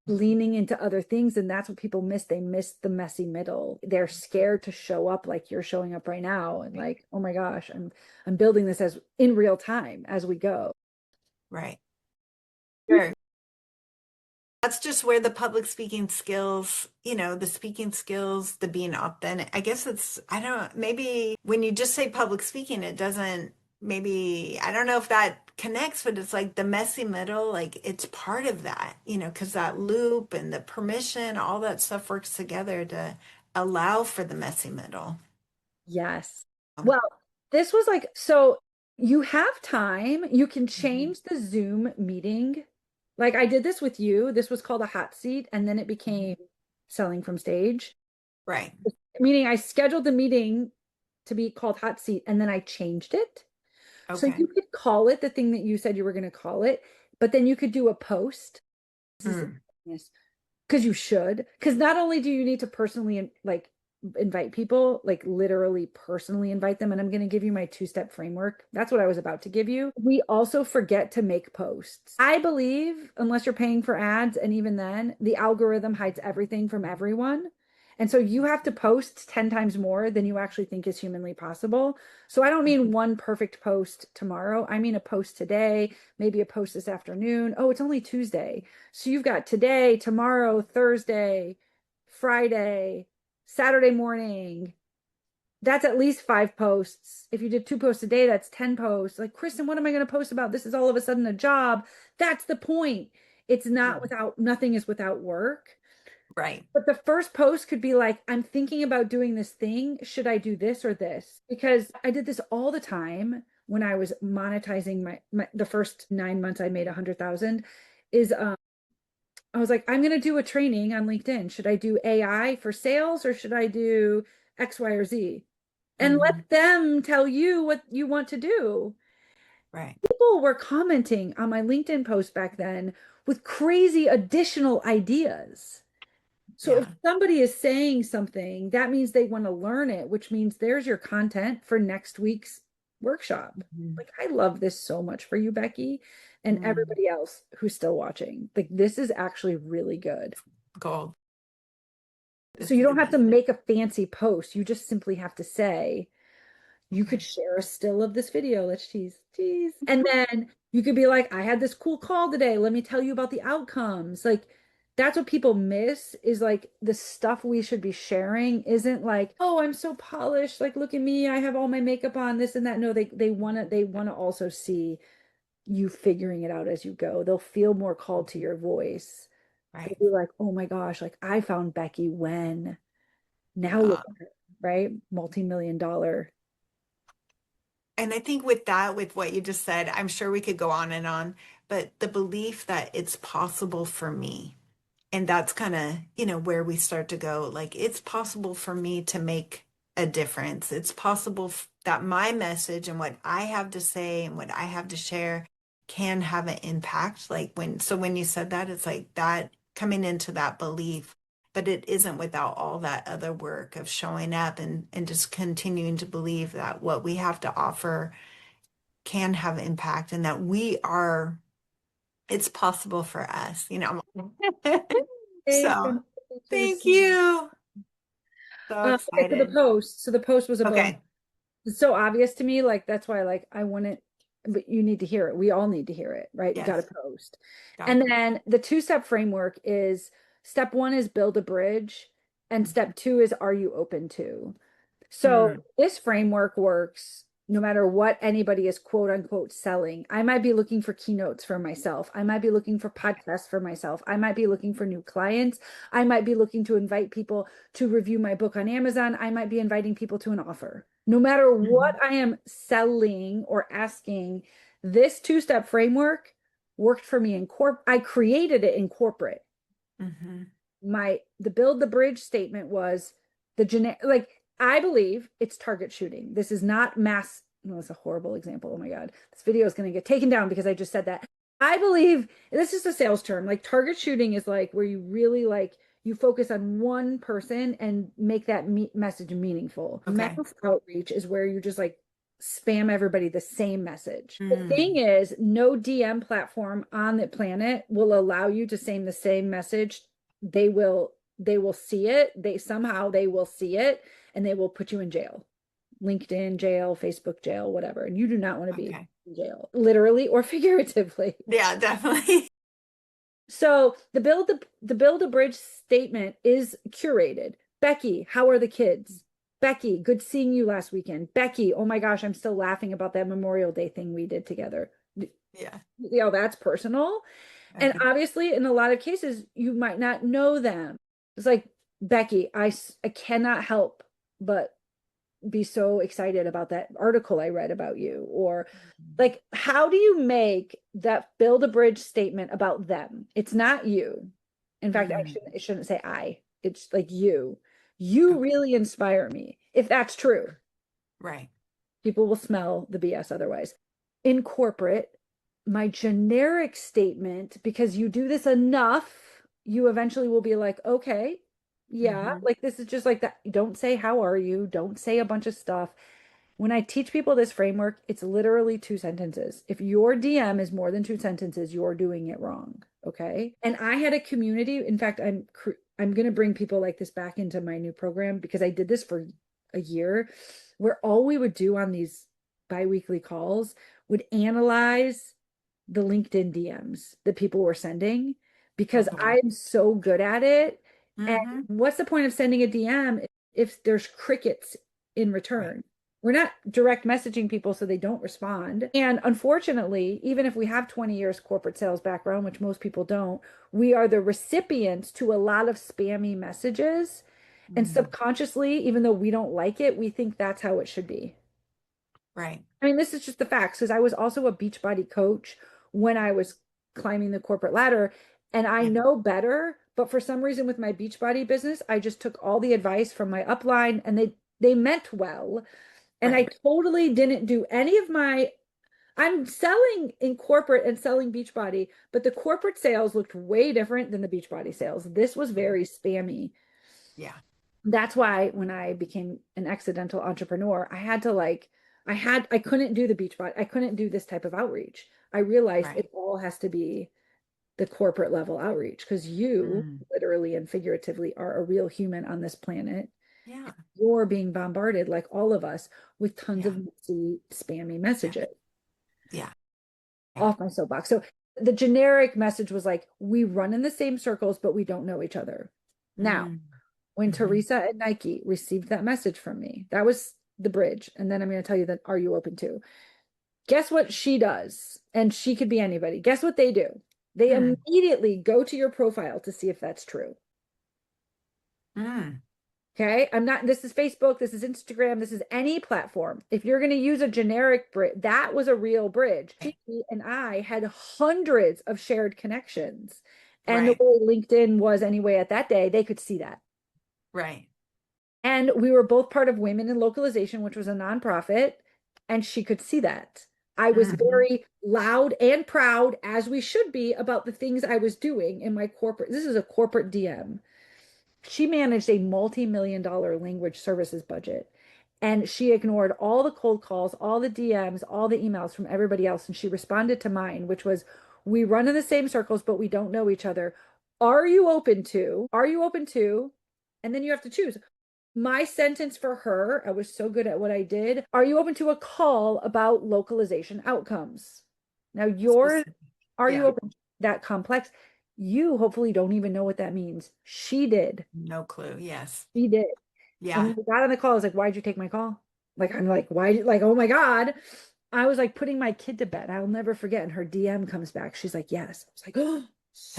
leaning into other things. And that's what people miss. They miss the messy middle. They're scared to show up like you're showing up right now. And like, oh my gosh, I'm building this as in real time as we go. Right. Sure. That's just where the public speaking skills, the speaking skills, the being authentic. I guess I don't, maybe when you just say public speaking, it doesn't, maybe, I don't know if that connects, but it's like the messy middle, like it's part of that, because that loop and the permission, all that stuff works together to allow for the messy middle. Yes. Well, this was like, so you have time. You can Mhm. change the Zoom meeting. Like I did this with you. This was called a hot seat, and then it became selling from stage. Right. Meaning I scheduled the meeting to be called hot seat, and then I changed it. So Okay. you could call it the thing that you said you were going to call it, but then you could do a post. This is Mm. yes, because you should. Because not only do you need to personally like invite people, like literally personally invite them, and I'm going to give you my 2-step framework. That's what I was about to give you. We also forget to make posts. I believe, unless you're paying for ads, and even then, the algorithm hides everything from everyone. And so you have to post 10 times more than you actually think is humanly possible. So I don't mean one perfect post tomorrow. I mean a post today, maybe a post this afternoon. Oh, it's only Tuesday. So you've got today, tomorrow, Thursday, Friday, Saturday morning. That's at least 5 posts. If you did 2 posts a day, that's 10 posts. Like, Kristin, what am I going to post about? This is all of a sudden a job. That's the point. It's not Mhm. without, nothing is without work. Right. But the first post could be like, I'm thinking about doing this thing. Should I do this or this? Because I did this all the time when I was monetizing my the first 9 months I made 100,000 is I was like, I'm going to do a training on LinkedIn. Should I do AI for sales or should I do X, Y, or Z? And Hmm. let them tell you what you want to do. Right. People were commenting on my LinkedIn post back then with crazy additional ideas. So if Yeah. somebody is saying something, that means they want to learn it, which means there's your content for next week's workshop. Mhm. Like, I love this so much for you, Becky, and Mm. everybody else who's still watching. Like, this is actually really good. Gold. So It's you don't have to amazing. make a fancy post. You just simply have to say, you could Okay. share a still of this video. Let's tease. And then you could be like, I had this cool call today. Let me tell you about the outcomes. Like, that's what people miss is like the stuff we should be sharing isn't like, oh, I'm so polished. Like, look at me. I have all my makeup on, this and that. No, they want to also see you figuring it out as you go. They'll feel more called to your voice. They'll Right. be like, oh my gosh, like I found Becky when now look Yeah. at her, right? Multi-million dollar. And I think with that, with what you just said, I'm sure we could go on, but the belief that it's possible for me. And that's kind of, where we start to go, like, it's possible for me to make a difference. It's possible that my message and what I have to say and what I have to share can have an impact. When you said that, it's like that coming into that belief, but it isn't without all that other work of showing up and just continuing to believe that what we have to offer can have impact and that it's possible for us. Thanks. I'm So happy to thank receive. you. So Okay, so the excited. post. So the post was a bonus. Okay. It's so obvious to me, like that's why like I wouldn't, but you need to hear it. We all need to hear it, right? You got to Yes. post. Got And it. then the two-step framework is step one is build a bridge, and step two is are you open to? So Mm, this framework works no matter what anybody is quote unquote selling. I might be looking for keynotes for myself. I might be looking for podcasts for myself. I might be looking for new clients. I might be looking to invite people to review my book on Amazon. I might be inviting people to an offer. No matter what mhm, I am selling or asking, this two-step framework worked for me in corp. I created it in corporate. mhm. The build the bridge statement was the generic, like I believe it's target shooting. This is not mass. No, it's a horrible example. Oh my God. This video is going to get taken down because I just said that. I believe this is a sales term. Like target shooting is like where you really like you focus on one person and make that message meaningful. Mass Okay. outreach is where you just like spam everybody the same message. The thing Mm, is, no DM platform on the planet will allow you to say the same message. They will see it. They will see it and they will put you in jail. LinkedIn jail, Facebook jail, whatever. And you do not want to be okay. in jail, literally or figuratively. Yeah, definitely. So the build a bridge statement is curated. Becky, how are the kids? Becky, good seeing you last weekend. Becky, oh my gosh, I'm still laughing about that Memorial Day thing we did together. Yeah. That's personal. And Okay. obviously, in a lot of cases, you might not know them. It's like, Becky, I cannot help but be so excited about that article I read about you. Or like, how do you make that build a bridge statement about them? It's not you. In fact, Mm, it shouldn't say I. It's like you. You okay. really inspire me. If that's true, Right. people will smell the BS otherwise. In corporate, my generic statement, because you do this enough, you eventually will be like, okay, yeah, Hmm. like this is just like that. Don't say, how are you? Don't say a bunch of stuff. When I teach people this framework, it's literally 2 sentences. If your DM is more than 2 sentences, you're doing it wrong. Okay. And I had a community. In fact, I'm going to bring people like this back into my new program because I did this for a year where all we would do on these biweekly calls would analyze the LinkedIn DMs that people were sending because Okay. I'm so good at it. And Mm-hmm. what's the point of sending a DM if there's crickets in Right. return? We're not direct messaging people so they don't respond. And unfortunately, even if we have 20 years corporate sales background, which most people don't, we are the recipients to a lot of spammy messages. And Mm. subconsciously, even though we don't like it, we think that's how it should be. Right. I mean, this is just the facts because I was also a Beachbody coach when I was climbing the corporate ladder, and I Yeah. know better. But for some reason, with my Beachbody business, I just took all the advice from my upline, and they meant well. And I Right. totally didn't do any of my. I'm selling in corporate and selling Beachbody, but the corporate sales looked way different than the Beachbody sales. This was very spammy. Yeah. That's why when I became an accidental entrepreneur, I had to like, I couldn't do the Beachbody. I couldn't do this type of outreach. I realized Right. it all has to be the corporate level outreach because you Mm. literally and figuratively are a real human on this planet. Yeah. You're being bombarded, like all of us, with tons Yeah. of messy, spammy Yeah. messages. Yeah. Yeah. Off my soapbox. So the generic message was like, we run in the same circles, but we don't know each other. Now, Mm. when Mm-hmm. Teresa at Nike received that message from me, that was the bridge. And then I'm going to tell you that, are you open to? Guess what she does? And she could be anybody. Guess what they do? They Mm. immediately go to your profile to see if that's true. Mm. Okay. I'm not, this is Facebook, this is Instagram, this is any platform. If you're going to use a generic bridge, that was a real bridge. She Right. and I had hundreds of shared connections. And the Right. way LinkedIn was anyway at that day, they could see that. Right. And we were both part of Women in Localization, which was a nonprofit, and she could see that. I was Mm-hmm. very loud and proud, as we should be, about the things I was doing in my corporate. This is a corporate DM. She managed a multi-million-dollar language services budget. And she ignored all the cold calls, all the DMs, all the emails from everybody else. And she responded to mine, which was, we run in the same circles, but we don't know each other. Are you open to? Are you open to? And then you have to choose. My sentence for her, I was so good at what I did. Are you open to a call about localization outcomes? Now, Specific. are you Yeah. open to that complex? You hopefully don't even know what that means. She did. No clue. Yes. She did. And Yeah. when we got on the call, I was like, why'd you take my call? Like, I'm like, why? Like, oh my God. I was like putting my kid to bed. I'll never forget. And her DM comes back. She's like, yes. I was like, oh,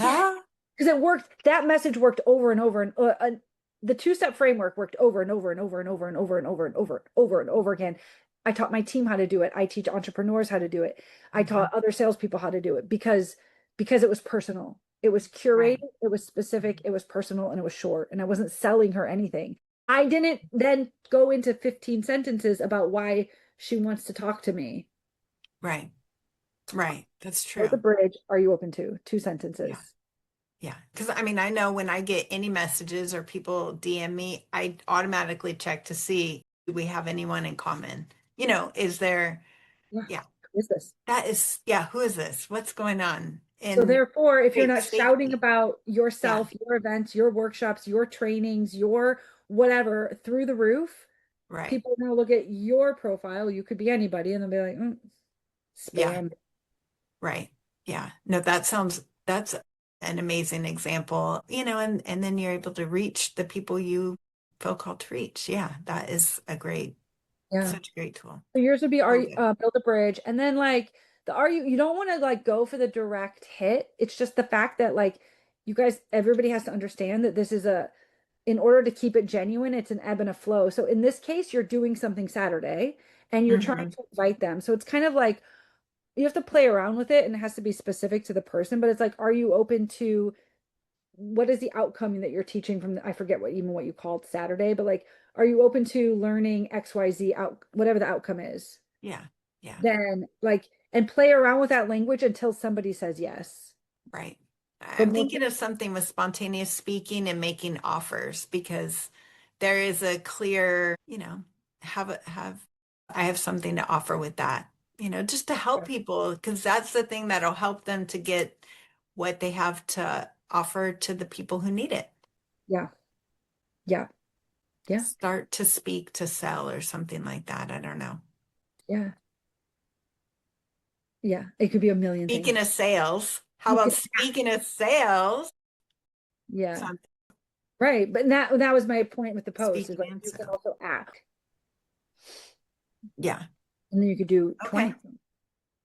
yeah. Ah. Because it worked. That message worked over and over. And the two-step framework worked over and over and over and over and over and over and over and over again. I taught my team how to do it. I teach entrepreneurs how to do it. I Mm-hmm. taught other salespeople how to do it because it was personal. It was curated, Right. it was specific, it was personal, and it was short. And I wasn't selling her anything. I didn't then go into 15 sentences about why she wants to talk to me. Right. Right. That's Build the true. bridge. Are you open to? Two Yeah. sentences. Yeah. Because I mean, I know when I get any messages or people DM me, I automatically check to see do we have anyone in common? Is there, Yeah. yeah, Who is this? that is, yeah, who is this? What's going on? So And therefore, if you're create not shouting safety. about Yeah. yourself, your events, your workshops, your trainings, your whatever through the roof, Right. people are going to look at your profile. You could be anybody, and they'll be like, Yeah. spam. Right. Yeah. No, that's an amazing example, and then you're able to reach the people you feel called to reach. Yeah. That is Yeah. such a great tool. So yours would be So good. build a bridge, and then like you don't want to like go for the direct hit. It's just the fact that like you guys, everybody has to understand that this is in order to keep it genuine, it's an ebb and a flow. So in this case, you're doing something Saturday and you're trying Hmm. to invite them. So it's kind of like you have to play around with it and it has to be specific to the person, but it's like, are you open to what is the outcome that you're teaching from I forget what you called Saturday, but like, are you open to learning XYZ out, whatever the outcome is? Yeah. Yeah. Then like, and play around with that language until somebody says yes. Right. But I'm most, thinking of something with spontaneous speaking and making offers because there is a clear, I have something to offer with that, just to help people because that's the thing that'll help them to get what they have to offer to the people who need it. Yeah. Yeah. Yeah. Start to speak to sell or something like that. I don't know. Yeah. Yeah. It could be a million things. Speaking of sales, how You about could speaking act. of sales? Yeah. Something Right. But that was my point with the post is speaking like in you can sales. also act Yeah. and then you could do Okay. 20.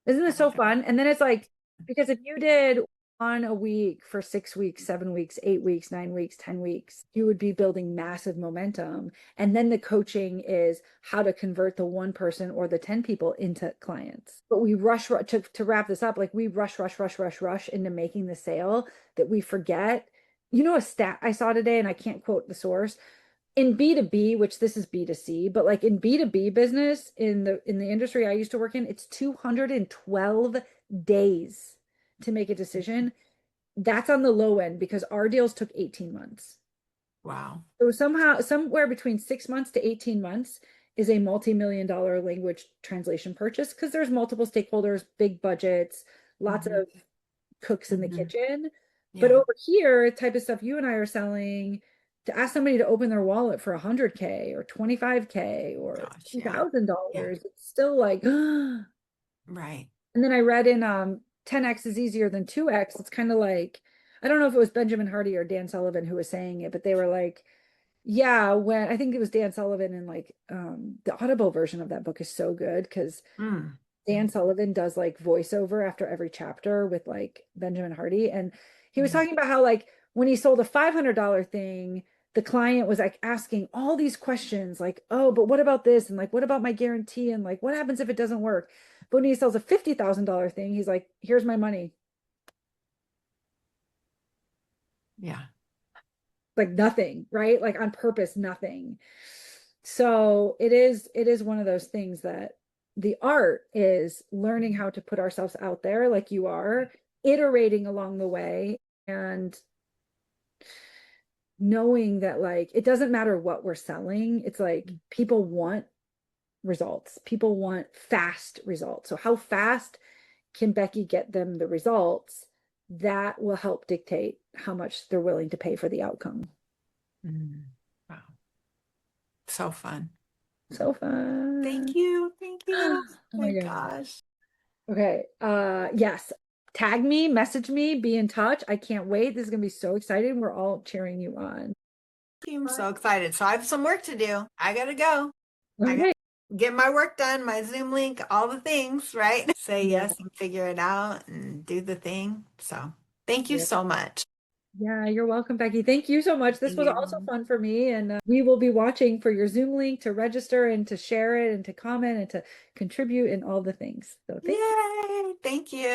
Isn't this so Okay. fun? And then it's like, because if you did one a week for 6 weeks, 7 weeks, 8 weeks, 9 weeks, 10 weeks, you would be building massive momentum. And then the coaching is how to convert the one person or the 10 people into clients. But we to wrap this up, like we rush into making the sale that we forget. You know, a stat I saw today, and I can't quote the source, in B2B, which this is B2C, but like in B2B business in the industry I used to work in, it's 212 days to make a decision. That's on the low end because our deals took 18 months. Wow. So somehow somewhere between 6 months to 18 months is a multi-million dollar language translation purchase because there's multiple stakeholders, big budgets, lots Hmm. of cooks in the Hmm. kitchen. But Yeah. over here, type of stuff you and I are selling, to ask somebody to open their wallet for 100K or 25K or Gosh. Yeah. Yeah. $2,000, it's still like, and Right. then I read in 10X is easier than 2X. It's kind of like, I don't know if it was Benjamin Hardy or Dan Sullivan who was saying it, but they were like, yeah, when I think it was Dan Sullivan, and like the Audible version of that book is so good because Mm. Dan Sullivan does like voiceover after every chapter with like Benjamin Hardy. And he was Mm. talking about how, like, when he sold a $500 thing, the client was like asking all these questions, like, oh, but what about this? And like, what about my guarantee? And like, what happens if it doesn't work? But when he sells a $50,000 thing, he's like, here's my money. Yeah. Like, nothing, right? Like, on purpose, nothing. So it is one of those things that the art is learning how to put ourselves out there like you are, iterating along the way, and knowing that like it doesn't matter what we're selling. It's like people want results. People want fast results. So how fast can Becky get them the results? That will help dictate how much they're willing to pay for the outcome. Mm. Wow. So fun. So fun. Thank you. Thank you. Oh Oh my my God. gosh. Okay. Yes. Tag me, message me, be in touch. I can't wait. This is gonna be so exciting. We're all cheering you on. I'm so excited. So I have some work to do. I gotta go. I gotta Okay. get my work done, my Zoom link, all the things, right? Say Yeah. yes and figure it out and do the thing. So thank you Yeah. so much. Yeah, you're welcome, Becky. Thank you so much. This Thank was also you. fun for me. And we will be watching for your Zoom link to register and to share it and to comment and to contribute and all the things. So thank you. Yay. Thank you.